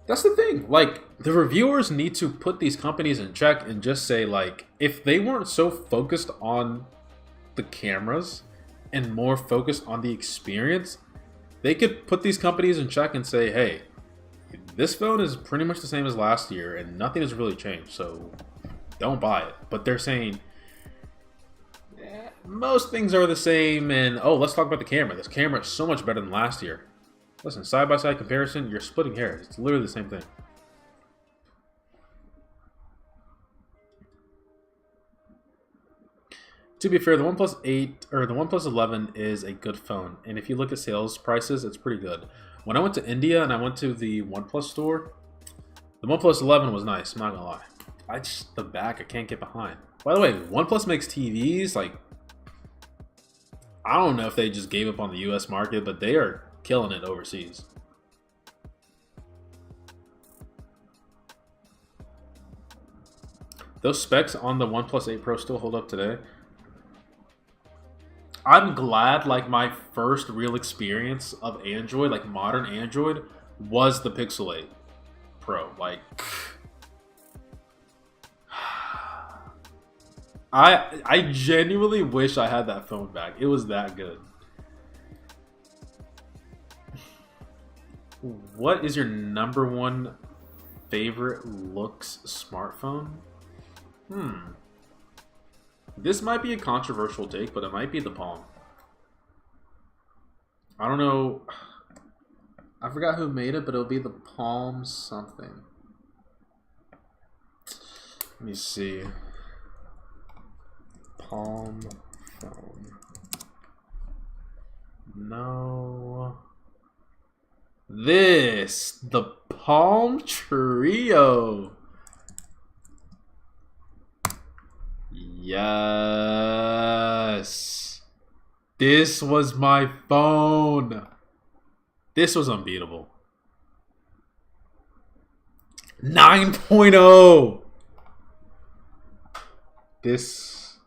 That's the thing. Like, the reviewers need to put these companies in check and just say, like, if they weren't so focused on the cameras and more focused on the experience, they could put these companies in check and say, hey, this phone is pretty much the same as last year and nothing has really changed, so don't buy it. But they're saying, most things are the same, and oh, let's talk about the camera. This camera is so much better than last year. Listen, side-by-side comparison, you're splitting hairs. It's literally the same thing. To be fair, the OnePlus 8 or the OnePlus 11 is a good phone, and if you look at sales prices, it's pretty good. When I went to India and I went to the OnePlus store, the OnePlus 11 was nice. I'm not gonna lie. The back I can't get behind. By the way, OnePlus makes TVs. Like, I don't know if they just gave up on the U.S. market, but they are killing it overseas. Those specs on the OnePlus 8 Pro still hold up today. I'm glad, like, my first real experience of Android, like modern Android, was the Pixel 8 Pro. Like, I genuinely wish I had that phone back. It was that good. What is your #1 favorite looks smartphone? This might be a controversial take, but it might be the Palm. I don't know. I forgot who made it, but it'll be the Palm something. Let me see. Palm phone. No. The Palm Trio. Yes. This was my phone. This was unbeatable. 9.0. This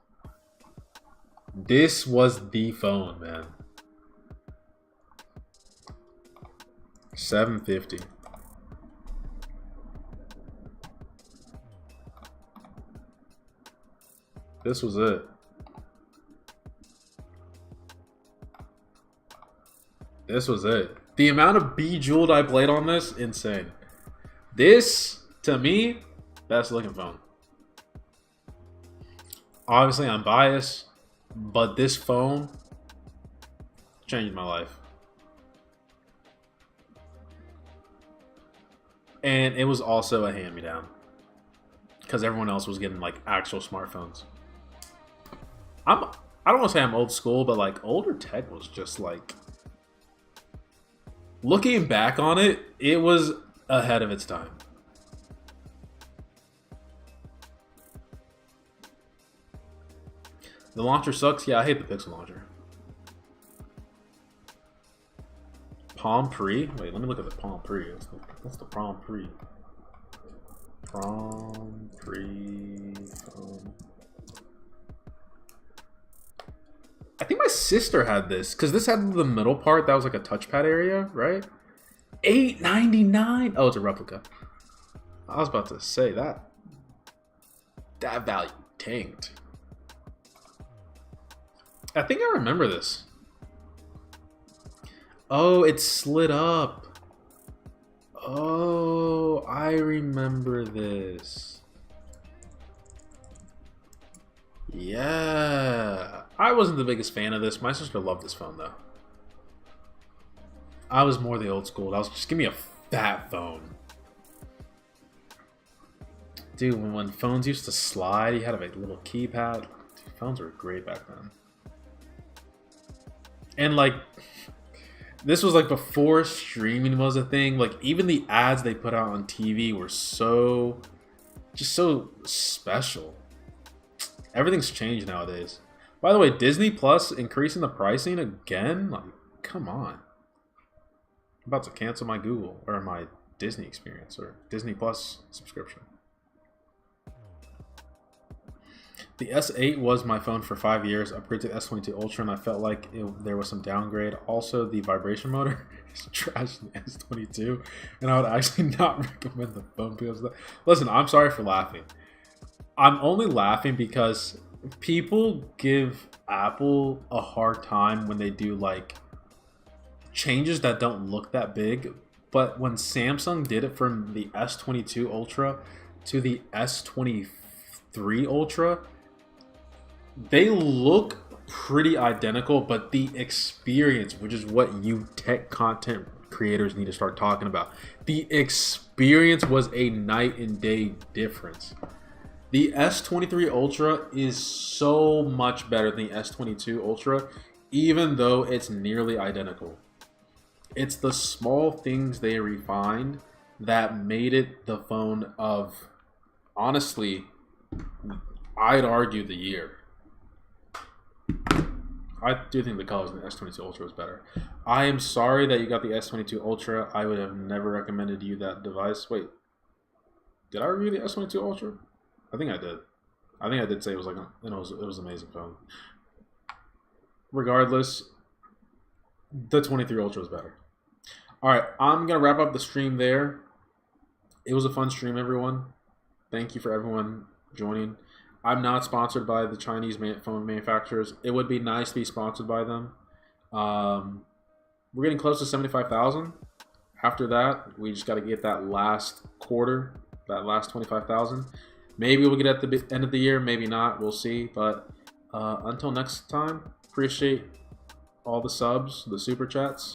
was the phone, man. 750. This was it. This was it. The amount of Bejeweled I played on this, insane. This, to me, best looking phone. Obviously, I'm biased, but this phone changed my life. And it was also a hand-me-down, because everyone else was getting, like, actual smartphones. I don't want to say I'm old school, but, like, older tech was just, like... Looking back on it, it was ahead of its time. The launcher sucks. Yeah, I hate the Pixel launcher. Palm Pre? Wait, let me look at the Palm Pre. What's the Palm Pre? Palm Pre phone. I think my sister had this, because this had the middle part that was like a touchpad area, right? $8.99. Oh, it's a replica. I was about to say that value tanked. I think I remember this. Oh, it slid up. Oh, I remember this. Yeah. I wasn't the biggest fan of this. My sister loved this phone, though. I was more the old school. I was just give me a fat phone. Dude, when phones used to slide, you had a little keypad. Dude, phones were great back then. And, like, This was like before streaming was a thing. Like even the ads they put out on TV were just so special. Everything's changed nowadays. By the way, Disney Plus increasing the pricing again? Like, come on. I'm about to cancel my Google or my Disney experience or Disney Plus subscription. The S8 was my phone for 5 years. Upgraded to S22 Ultra, and I felt like there was some downgrade. Also, the vibration motor is trash in the S22, and I would actually not recommend the phone because of that. Listen, I'm sorry for laughing. I'm only laughing because people give Apple a hard time when they do like changes that don't look that big. But when Samsung did it from the S22 Ultra to the S23 Ultra, they look pretty identical, but the experience, which is what you tech content creators need to start talking about, the experience was a night and day difference. The S23 Ultra is so much better than the S22 Ultra, even though it's nearly identical. It's the small things they refined that made it the phone of, honestly, I'd argue the year. I do think the colors in the S22 Ultra was better. I am sorry that you got the S22 Ultra. I would have never recommended you that device. Wait, did I review the S22 Ultra? I think I did. I think I did say it was like it was an amazing phone. Regardless, the 23 Ultra was better. All right, I'm gonna wrap up the stream there. It was a fun stream, everyone. Thank you for everyone joining. I'm not sponsored by the Chinese phone manufacturers. It would be nice to be sponsored by them. We're getting close to 75,000. After that, we just got to get that last quarter, that last 25,000. Maybe we'll get at the end of the year, maybe not. We'll see. But until next time, appreciate all the subs, the super chats.